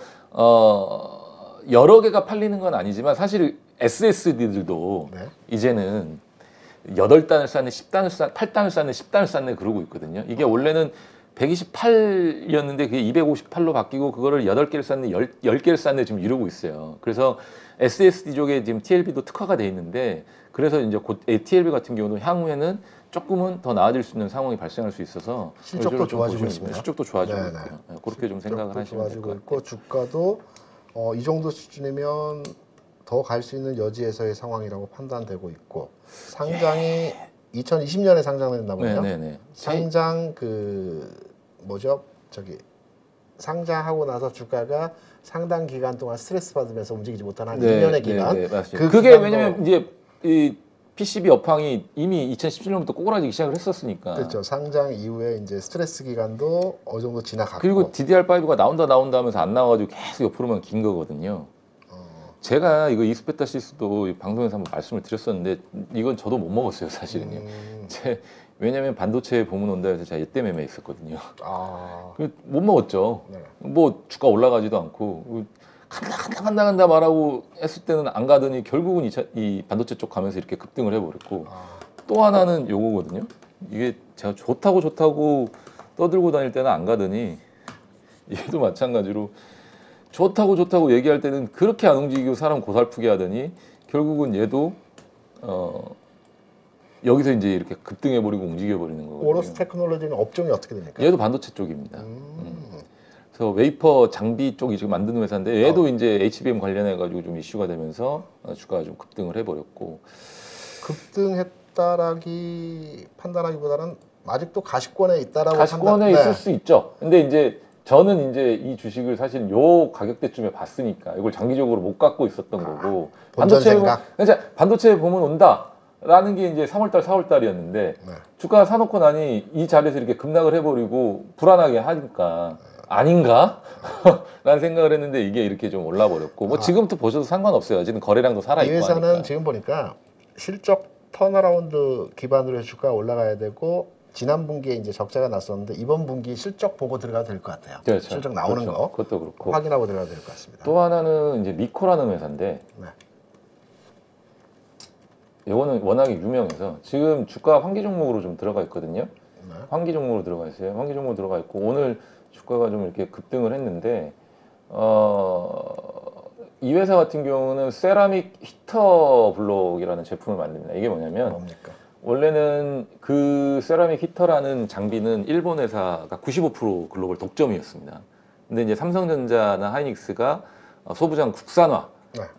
여러 개가 팔리는 건 아니지만 사실 SSD들도 네. 이제는 8단을 쌌네, 10단을 쌌네, 8단을 쌌네, 10단을 쌌네 그러고 있거든요. 이게 원래는 128이었는데 그게 258로 바뀌고 그거를 8개를 쌌네, 10개를 쌌네 지금 이러고 있어요. 그래서 SSD 쪽에 지금 TLB도 특화가 돼 있는데 그래서 이제 곧 TLB 같은 경우도 향후에는 조금은 더 나아질 수 있는 상황이 발생할 수 있어서 실적도 좋아지고 보시면 있습니다. 실적도 좋아지고 네네. 있고요. 네, 그렇게 좀 생각을 하시면 될 좋아지고 것 같아요. 있고 주가도 이 정도 수준이면 더 갈 수 있는 여지에서의 상황이라고 판단되고 있고 상장이 2020년에 상장됐나 보네요. 네네네. 상장 상장하고 나서 주가가 상당 기간 동안 스트레스 받으면서 움직이지 못한 한 2년의 기간. 네, 맞습니다. 그 그게 기간도- 왜냐면 이제 이 PCB 업황이 이미 2017년부터 꼬꾸라지기 시작을 했었으니까. 그렇죠. 상장 이후에 이제 스트레스 기간도 어느 정도 지나갔고. 그리고 DDR5가 나온다 하면서 안 나와가지고 계속 옆으로만 긴 거거든요. 제가 이거 이스페타시스도 방송에서 한번 말씀을 드렸었는데 이건 저도 못 먹었어요 사실은요. 왜냐면 반도체 보문 온다 해서 제가 이때 매매했었거든요. 못 먹었죠. 네. 뭐 주가 올라가지도 않고 간다 말하고 했을 때는 안 가더니 결국은 이 반도체 쪽 가면서 이렇게 급등을 해버렸고 또 하나는 요거거든요. 이게 제가 좋다고 떠들고 다닐 때는 안 가더니 얘도 마찬가지로 좋다고 얘기할 때는 그렇게 안 움직이고 사람 고살프게 하더니 결국은 얘도 여기서 이제 이렇게 급등해버리고 움직여버리는 거거든요. 오로스 테크놀로지는 업종이 어떻게 됩니까? 얘도 반도체 쪽입니다. 그래서 웨이퍼 장비 쪽이 지금 만드는 회사인데 얘도 이제 HBM 관련해가지고 좀 이슈가 되면서 주가가 좀 급등을 해버렸고 판단하기보다는 아직도 가시권에 있다라고 가시권에 있을 수 있죠. 근데 이제 저는 이제 이 주식을 사실 요 가격대쯤에 봤으니까 이걸 장기적으로 못 갖고 있었던 거고 본전 생각? 반도체 보면 온다라는 게 이제 3월달 4월달이었는데 주가가 사놓고 나니 이 자리에서 이렇게 급락을 해버리고 불안하게 하니까 아닌가? 라는 생각을 했는데 이게 이렇게 좀 올라버렸고 뭐 지금부터 보셔도 상관없어요. 지금 거래량도 살아있고 이 회사는 하니까. 지금 보니까 실적 턴어라운드 기반으로 해서 주가가 올라가야 되고 지난 분기에 이제 적자가 났었는데 이번 분기 실적 보고 들어가도 될 것 같아요. 그렇죠. 실적 나오는 그렇죠. 거 그것도 그렇고 확인하고 들어가도 될 것 같습니다. 또 하나는 이제 미코라는 회사인데 네. 이거는 워낙에 유명해서 지금 주가 환기 종목으로 좀 들어가 있거든요. 네. 환기 종목으로 들어가 있어요. 환기 종목으로 들어가 있고 오늘 주가가 좀 이렇게 급등을 했는데 이 회사 같은 경우는 세라믹 히터 블록이라는 제품을 만듭니다. 이게 뭐냐면 뭡니까? 원래는 그 세라믹 히터라는 장비는 일본 회사가 95% 글로벌 독점이었습니다. 근데 이제 삼성전자나 하이닉스가 소부장 국산화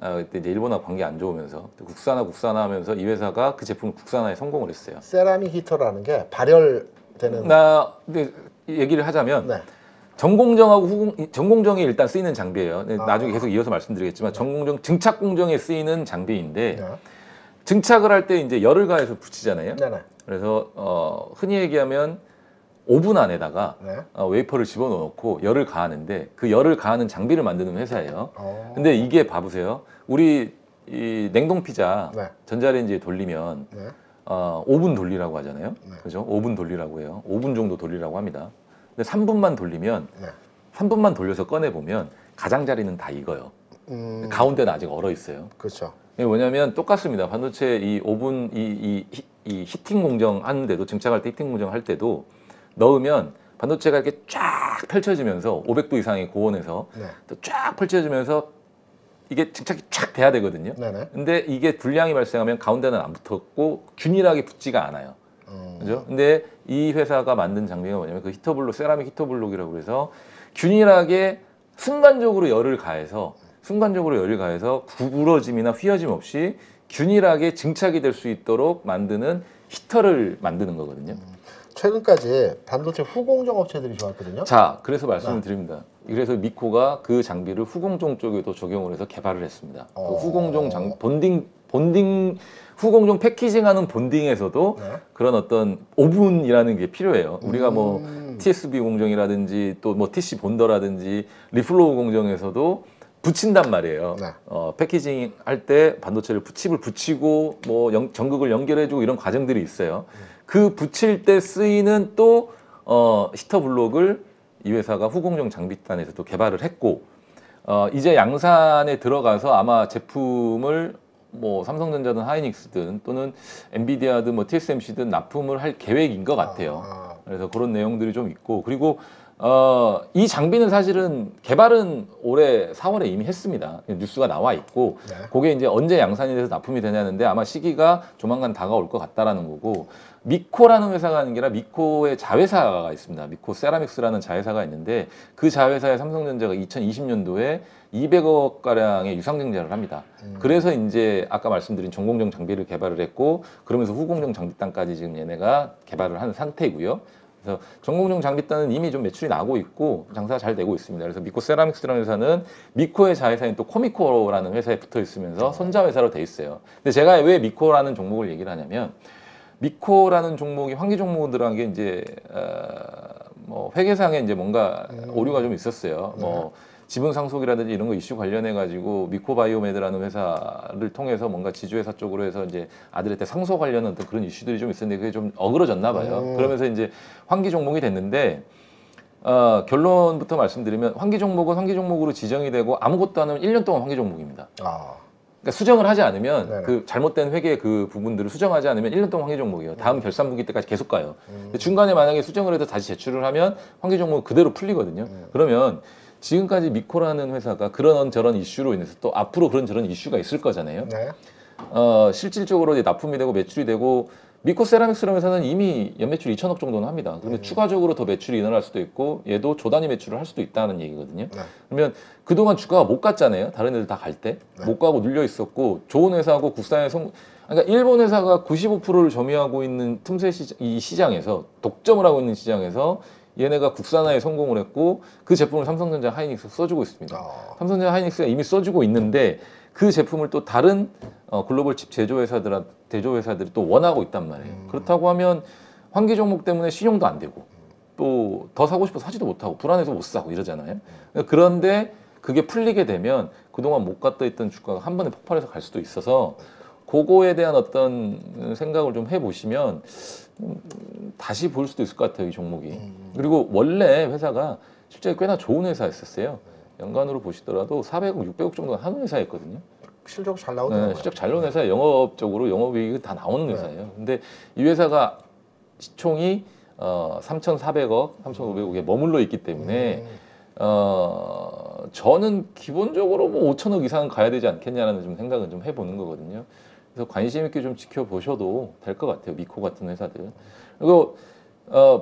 그때 이제 일본하고 관계 안 좋으면서 국산화 하면서 이 회사가 그 제품 국산화에 성공을 했어요. 세라믹 히터라는 게 발열되는 근데 얘기를 하자면 네. 전공정이 일단 쓰이는 장비예요. 나중에 계속 이어서 말씀드리겠지만 전공정 증착 공정에 쓰이는 장비인데 증착을 할 때 이제 열을 가해서 붙이잖아요. 네네. 그래서 흔히 얘기하면 오븐 안에다가 네. 웨이퍼를 집어넣고 열을 가하는데 그 열을 가하는 장비를 만드는 회사예요. 근데 이게 봐보세요. 우리 이 냉동 피자 네. 전자레인지에 돌리면 네. 5분 돌리라고 하잖아요. 네. 그죠? 5분 돌리라고 해요. 5분 정도 돌리라고 합니다. 근데 3분만 돌리면 네. 3분만 돌려서 꺼내 보면 가장자리는 다 익어요. 가운데는 아직 얼어 있어요. 그렇죠. 이게 뭐냐면 똑같습니다. 반도체 이 오븐 이 히팅 공정 하는데도 증착할 때 히팅 공정 할 때도 넣으면 반도체가 이렇게 쫙 펼쳐지면서 500도 이상의 고온에서 네. 또 쫙 펼쳐지면서 이게 증착이 쫙 돼야 되거든요. 네네. 근데 이게 불량이 발생하면 가운데는 안 붙었고 균일하게 붙지가 않아요. 그죠? 근데 이 회사가 만든 장비가 뭐냐면 그 히터블록, 세라믹 히터블록이라고 그래서 균일하게 순간적으로 열을 가해서 구부러짐이나 휘어짐 없이 균일하게 증착이 될 수 있도록 만드는 히터를 만드는 거거든요. 최근까지 반도체 후공정 업체들이 좋았거든요. 자, 그래서 말씀을 드립니다. 그래서 미코가 그 장비를 후공정 쪽에도 적용을 해서 개발을 했습니다. 그 후공정 본딩 후공정 패키징하는 본딩에서도 네. 그런 어떤 오븐이라는 게 필요해요. 우리가 뭐 TSB 공정이라든지 또 뭐 TC 본더라든지 리플로우 공정에서도 붙인단 말이에요. 네. 패키징 할 때 반도체를 칩을 붙이고 뭐 전극을 연결해주고 이런 과정들이 있어요. 그 붙일 때 쓰이는 또 히터 블록을 이 회사가 후공정 장비단에서도 개발을 했고 이제 양산에 들어가서 아마 제품을 뭐 삼성전자든 하이닉스든 또는 엔비디아든 뭐 TSMC든 납품을 할 계획인 것 같아요. 그래서 그런 내용들이 좀 있고 그리고 이 장비는 사실은 개발은 올해 4월에 이미 했습니다. 뉴스가 나와 있고 네. 그게 이제 언제 양산이 돼서 납품이 되냐는데 아마 시기가 조만간 다가올 것 같다라는 거고 미코라는 회사가 아니라 미코의 자회사가 있습니다. 미코 세라믹스라는 자회사가 있는데 그 자회사의 삼성전자가 2020년도에 200억 가량의 유상증자를 합니다. 그래서 이제 아까 말씀드린 전공정 장비를 개발을 했고 그러면서 후공정 장비단까지 지금 얘네가 개발을 한 상태이고요. 그래서 전공정 장비단은 이미 좀 매출이 나고 있고 장사가 잘 되고 있습니다. 그래서 미코 세라믹스라는 회사는 미코의 자회사인 또 코미코라는 회사에 붙어 있으면서 손자 회사로 돼 있어요. 근데 제가 왜 미코라는 종목을 얘기를 하냐면 미코라는 종목이 환기 종목들한 게 이제 뭐 회계상에 이제 뭔가 오류가 좀 있었어요. 뭐 지분 상속이라든지 이런 거 이슈 관련해 가지고 미코바이오메드라는 회사를 통해서 뭔가 지주회사 쪽으로 해서 이제 아들한테 상속 관련한 어떤 그런 이슈들이 좀 있었는데 그게 좀 어그러졌나 봐요. 그러면서 이제 환기 종목이 됐는데 결론부터 말씀드리면 환기 종목은 환기 종목으로 지정이 되고 아무것도 안 하면 1년 동안 환기 종목입니다. 그러니까 수정을 하지 않으면 네네. 그 잘못된 회계 그 부분들을 수정하지 않으면 1년 동안 환기 종목이에요. 다음 결산분기 때까지 계속 가요. 근데 중간에 만약에 수정을 해도 다시 제출을 하면 환기 종목은 그대로 풀리거든요. 그러면 지금까지 미코라는 회사가 그런 저런 이슈로 인해서 또 앞으로 그런 저런 이슈가 있을 거잖아요. 네. 실질적으로 이제 납품이 되고 매출이 되고 미코 세라믹스라는 회사는 이미 연매출 2천억 정도는 합니다. 그러면 추가적으로 더 매출이 일어날 수도 있고 얘도 조단위 매출을 할 수도 있다는 얘기거든요. 네. 그러면 그동안 주가가 못 갔잖아요. 다른 애들 다 갈 때. 못 가고 눌려 있었고 좋은 회사하고 국산의 그러니까 일본 회사가 95%를 점유하고 있는 틈새 이 시장에서 독점을 하고 있는 시장에서 얘네가 국산화에 성공을 했고 그 제품을 삼성전자 하이닉스 써주고 있습니다. 삼성전자 하이닉스가 이미 써주고 있는데 그 제품을 또 다른 글로벌 칩 제조회사들이 또 원하고 있단 말이에요. 그렇다고 하면 환기 종목 때문에 신용도 안 되고 또 더 사고 싶어 사지도 못하고 불안해서 못 사고 이러잖아요. 그런데 그게 풀리게 되면 그동안 못 갔다 있던 주가가 한 번에 폭발해서 갈 수도 있어서 그거에 대한 어떤 생각을 좀 해보시면 다시 볼 수도 있을 것 같아요, 이 종목이. 그리고 원래 회사가 실제 꽤나 좋은 회사였었어요. 연간으로 보시더라도 400억, 600억 정도 하는 회사였거든요. 실적 잘 나오더라고요. 네, 실적 잘 나오는 회사, 영업적으로 영업이익이 다 나오는 회사예요. 근데 이 회사가 시총이 3,400억, 3,500억에 머물러 있기 때문에 저는 기본적으로 뭐 5천억 이상은 가야 되지 않겠냐라는 좀 생각은 좀 해보는 거거든요. 그래서 관심 있게 좀 지켜보셔도 될 것 같아요. 미코 같은 회사들. 그리고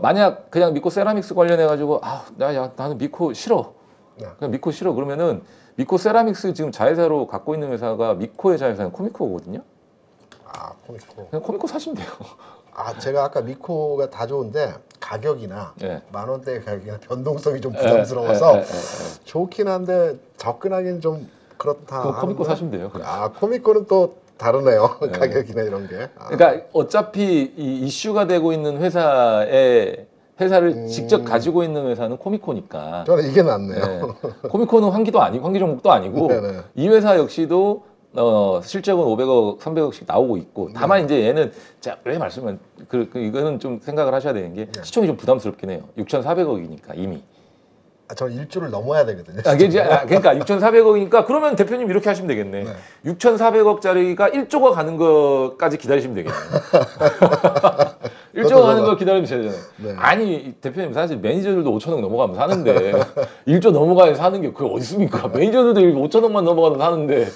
만약 그냥 미코 세라믹스 관련해 가지고 나는 미코 싫어. 그냥 미코 싫어. 그러면은 미코 세라믹스 지금 자회사로 갖고 있는 회사가 미코의 자회사는 코미코거든요. 코미코. 그냥 코미코 사시면 돼요. 제가 아까 미코가 다 좋은데 가격이나 네. 만 원대 가격이나 변동성이 좀 부담스러워서 좋긴 한데 접근하기는 좀 그렇다. 그럼 코미코 사시면 돼요. 코미코는 또 다르네요. 가격이나 이런 게. 그러니까 어차피 이 이슈가 되고 있는 회사를 직접 가지고 있는 회사는 코미코니까. 저는 이게 낫네요. 코미코는 환기 종목도 아니고 네네. 이 회사 역시도 실적은 500억, 300억씩 나오고 있고 다만 이제 얘는 왜 말씀을 이거는 좀 생각을 하셔야 되는 게 시총이 좀 부담스럽긴 해요. 6,400억이니까 이미. 저는 일주를 넘어야 되거든요. 그러니까 6,400억이니까 그러면 대표님 이렇게 하시면 되겠네. 6,400억짜리가 1조가 가는 것까지 기다리시면 되겠네. 1조가 가는 거 기다리면 되잖아요. 네. 아니 대표님 사실 매니저들도 5천억 넘어가면 사는데 1조 넘어가야 사는 게 그게 어디 있습니까? 매니저들도 5천억만 넘어가도 사는데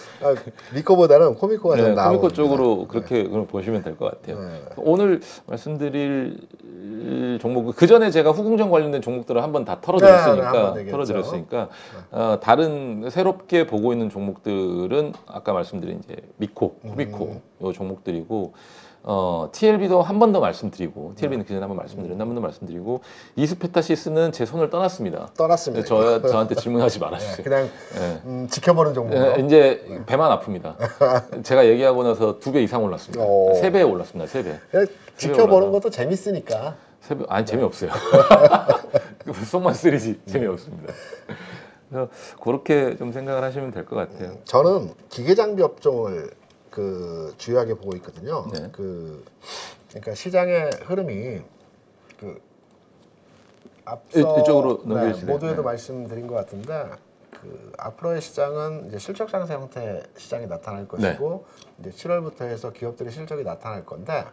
미코보다는 코미코가 좀 나아요. 코미코 쪽으로 그렇게 보시면 될 것 같아요. 오늘 말씀드릴 종목 그 전에 제가 후공정 관련된 종목들을 한번 다 털어드렸으니까 다른 새롭게 보고 있는 종목들은 아까 말씀드린 이제 미코, 코미코 요 종목들이고 TLB도 한 번 더 말씀드리고 TLB는 그 전에 한 번 말씀드렸는데 한 번 더 말씀드리고 이스페타시스는 제 손을 떠났습니다. 떠났습니다. 저한테 질문하지 말아주세요. 그냥 네. 지켜보는 정도로. 이제 배만 아픕니다. 제가 얘기하고 나서 2배 이상 올랐습니다. 3배 올랐습니다. 3배. 그냥 지켜보는 것도 재밌으니까. 아니 재미없어요. 속만 쓰리지 재미없습니다. 그래서 그렇게 좀 생각을 하시면 될 것 같아요. 저는 기계장비 업종을 주요하게 보고 있거든요. 네. 그러니까 시장의 흐름이 앞서 이쪽으로 넘겨주실래요? 모두에도 네. 말씀드린 것 같은데 앞으로의 시장은 이제 실적 상세 형태 시장이 나타날 것이고 이제 7월부터 해서 기업들의 실적이 나타날 건데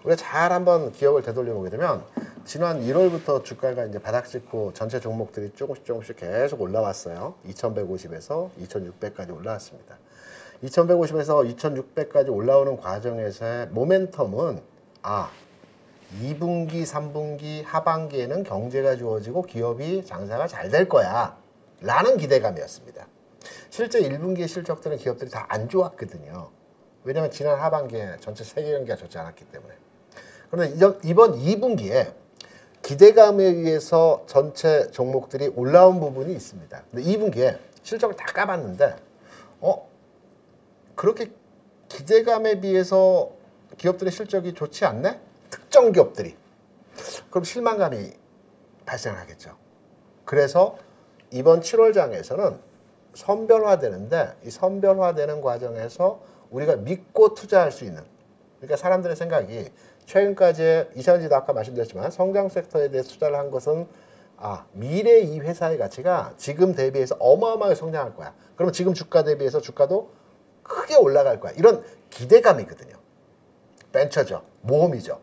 우리가 잘 한번 기억을 되돌려 보게 되면 지난 1월부터 주가가 이제 바닥 찍고 전체 종목들이 조금씩 계속 올라왔어요. 2150에서 2600까지 올라왔습니다. 2150에서 2600까지 올라오는 과정에서의 모멘텀은 2분기, 3분기, 하반기에는 경제가 좋아지고 기업이 장사가 잘 될 거야 라는 기대감이었습니다. 실제 1분기의 실적들은 기업들이 다 안 좋았거든요. 왜냐하면 지난 하반기에 전체 세계 경기가 좋지 않았기 때문에. 그런데 이번 2분기에 기대감에 의해서 전체 종목들이 올라온 부분이 있습니다. 근데 2분기에 실적을 다 까봤는데 그렇게 기대감에 비해서 기업들의 실적이 좋지 않네? 특정 기업들이. 그럼 실망감이 발생하겠죠. 그래서 이번 7월장에서는 선별화되는데 이 선별화되는 과정에서 우리가 믿고 투자할 수 있는, 그러니까 사람들의 생각이 최근까지 이찬지도 아까 말씀드렸지만 성장 섹터에 대해서 투자를 한 것은 미래 이 회사의 가치가 지금 대비해서 어마어마하게 성장할 거야. 그러면 지금 주가 대비해서 주가도 크게 올라갈 거야. 이런 기대감이거든요. 벤처죠. 모험이죠.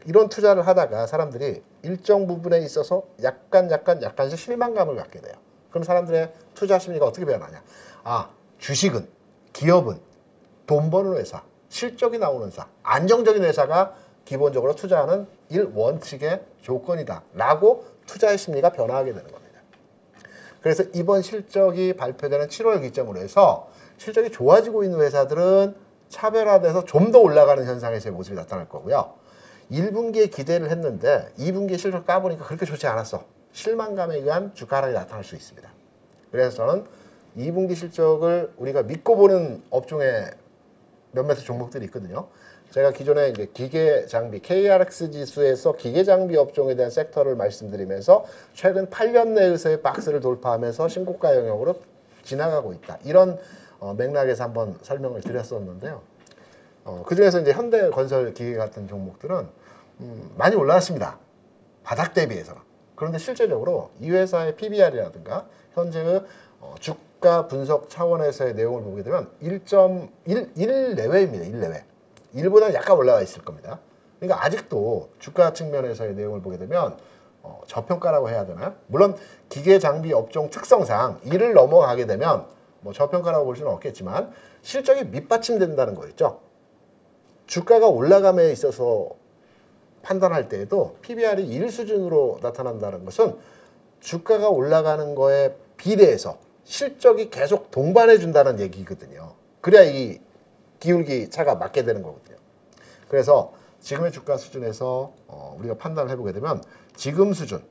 이런 투자를 하다가 사람들이 일정 부분에 있어서 약간씩 실망감을 갖게 돼요. 그럼 사람들의 투자 심리가 어떻게 변하냐. 주식은, 기업은 돈 버는 회사, 실적이 나오는 회사, 안정적인 회사가 기본적으로 투자하는 원칙의 조건이다 라고 투자의 심리가 변화하게 되는 겁니다. 그래서 이번 실적이 발표되는 7월 기점으로 해서 실적이 좋아지고 있는 회사들은 차별화돼서 좀 더 올라가는 현상에서의 모습이 나타날 거고요. 1분기에 기대를 했는데 2분기에 실적 까보니까 그렇게 좋지 않았어. 실망감에 의한 주가 하락이 나타날 수 있습니다. 그래서 저는 2분기 실적을 우리가 믿고 보는 업종의 몇몇 종목들이 있거든요. 제가 기존에 이제 기계 장비 KRX 지수에서 기계 장비 업종에 대한 섹터를 말씀드리면서 최근 8년 내에서의 박스를 돌파하면서 신고가 영역으로 지나가고 있다. 이런 맥락에서 한번 설명을 드렸었는데요. 그 중에서 이제 현대건설 기계 같은 종목들은 많이 올라왔습니다. 바닥 대비해서. 그런데 실제적으로 이 회사의 PBR이라든가 현재의 주가 분석 차원에서의 내용을 보게 되면 1.1 내외입니다. 1 내외. 1보다는 약간 올라가 있을 겁니다. 그러니까 아직도 주가 측면에서의 내용을 보게 되면 저평가라고 해야 되나요? 물론 기계 장비 업종 특성상 1을 넘어가게 되면 저평가라고 볼 수는 없겠지만 실적이 밑받침된다는 거였죠. 주가가 올라감에 있어서 판단할 때에도 PBR이 1 수준으로 나타난다는 것은 주가가 올라가는 거에 비례해서 실적이 계속 동반해 준다는 얘기거든요. 그래야 이 기울기 차가 맞게 되는 거거든요. 그래서 지금의 주가 수준에서 우리가 판단을 해보게 되면 지금 수준,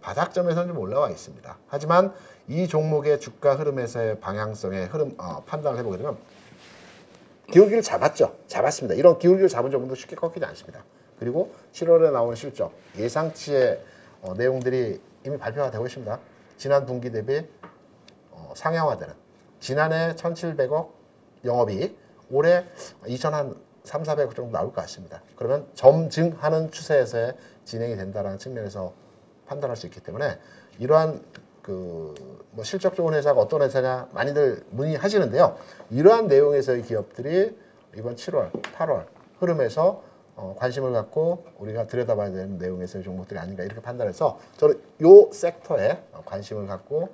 바닥점에서는 좀 올라와 있습니다. 하지만 이 종목의 주가 흐름에서의 방향성의 흐름 판단을 해보게 되면 기울기를 잡았습니다. 이런 기울기를 잡은 종목도 쉽게 꺾이지 않습니다. 그리고 7월에 나온 실적, 예상치의 내용들이 이미 발표가 되고 있습니다. 지난 분기 대비 상향화되는, 지난해 1,700억 영업이익, 올해 2,300억 정도 나올 것 같습니다. 그러면 점증하는 추세에서 진행이 된다는 측면에서 판단할 수 있기 때문에 이러한 실적 좋은 회사가 어떤 회사냐 많이들 문의하시는데요. 이러한 내용에서의 기업들이 이번 7월, 8월 흐름에서 관심을 갖고 우리가 들여다봐야 되는 내용에서의 종목들이 아닌가 이렇게 판단해서 저는 이 섹터에 관심을 갖고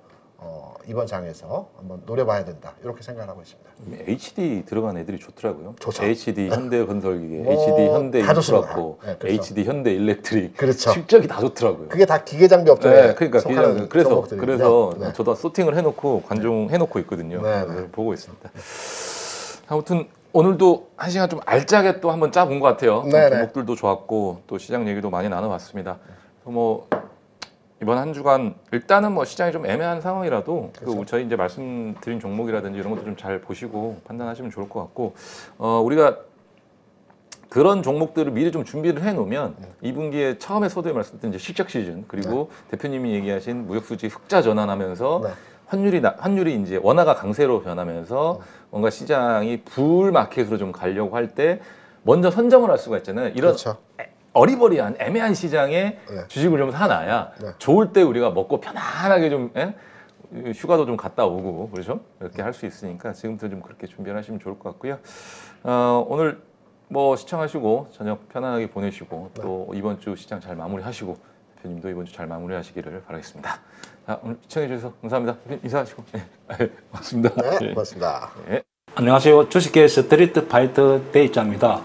이번 장에서 한번 노려봐야 된다 이렇게 생각하고 있습니다. HD 들어간 애들이 좋더라고요. 좋죠. HD 현대건설기계, HD 현대인프라코, 그렇죠. HD 현대일렉트릭, 그렇죠. 실적이 다 좋더라고요. 그게 다 기계장비 업종에 네, 그러니까 속하는 그래서 종목들이고요. 네. 저도 소팅을 해놓고 관종해놓고 있거든요. 네, 네. 보고 있습니다. 아무튼 오늘도 한 시간 좀 알짜게 또 한번 짜본 것 같아요. 네네. 종목들도 좋았고 또 시장 얘기도 많이 나눠봤습니다. 뭐 이번 한 주간 일단은 뭐 시장이 좀 애매한 상황이라도 그렇죠. 그 저희 이제 말씀드린 종목이라든지 이런 것도 좀 잘 보시고 판단하시면 좋을 것 같고 우리가 그런 종목들을 미리 좀 준비를 해놓으면 2분기에 처음에 서두에 말씀드린 이제 실적 시즌 그리고 대표님이 얘기하신 무역수지 흑자 전환하면서 네. 환율이 이제 원화가 강세로 변하면서 뭔가 시장이 불 마켓으로 좀 가려고 할 때 먼저 선점을 할 수가 있잖아요. 이런 그렇죠. 어리버리한 애매한 시장에 네. 주식을 좀 사놔야 네. 좋을 때 우리가 먹고 편안하게 좀 휴가도 좀 갔다 오고 그렇죠? 이렇게 할 수 있으니까 지금부터 좀 그렇게 준비를 하시면 좋을 것 같고요. 오늘 뭐 시청하시고 저녁 편안하게 보내시고 또 이번 주 시장 잘 마무리하시고 대표님도 이번 주 잘 마무리하시기를 바라겠습니다. 자, 오늘 시청해 주셔서 감사합니다. 대표님 인사하시고 고맙습니다. 네, 고맙습니다. 네. 안녕하세요. 주식계 스트리트 파이터 대입장입니다.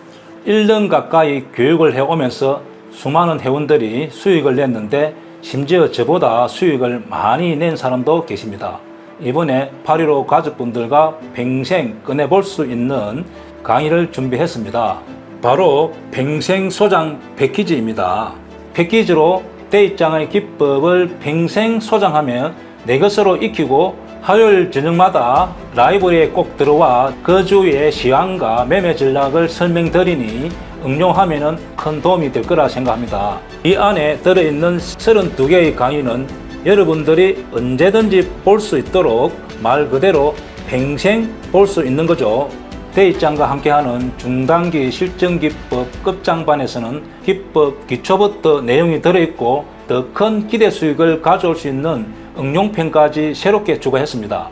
1년 가까이 교육을 해오면서 수많은 회원들이 수익을 냈는데 심지어 저보다 수익을 많이 낸 사람도 계십니다. 이번에 8.15 가족분들과 평생 꺼내볼 수 있는 강의를 준비했습니다. 바로 평생 소장 패키지입니다. 패키지로 대입장의 기법을 평생 소장하면 내 것으로 익히고 화요일 저녁마다 라이브러리에 꼭 들어와 그 주의 시황과 매매 전략을 설명드리니 응용하면 큰 도움이 될 거라 생각합니다. 이 안에 들어있는 32개의 강의는 여러분들이 언제든지 볼 수 있도록 말 그대로 평생 볼 수 있는 거죠. 대입장과 함께하는 중단기 실전기법 끝장반에서는 기법 기초부터 내용이 들어있고 더 큰 기대 수익을 가져올 수 있는 응용편까지 새롭게 추가했습니다.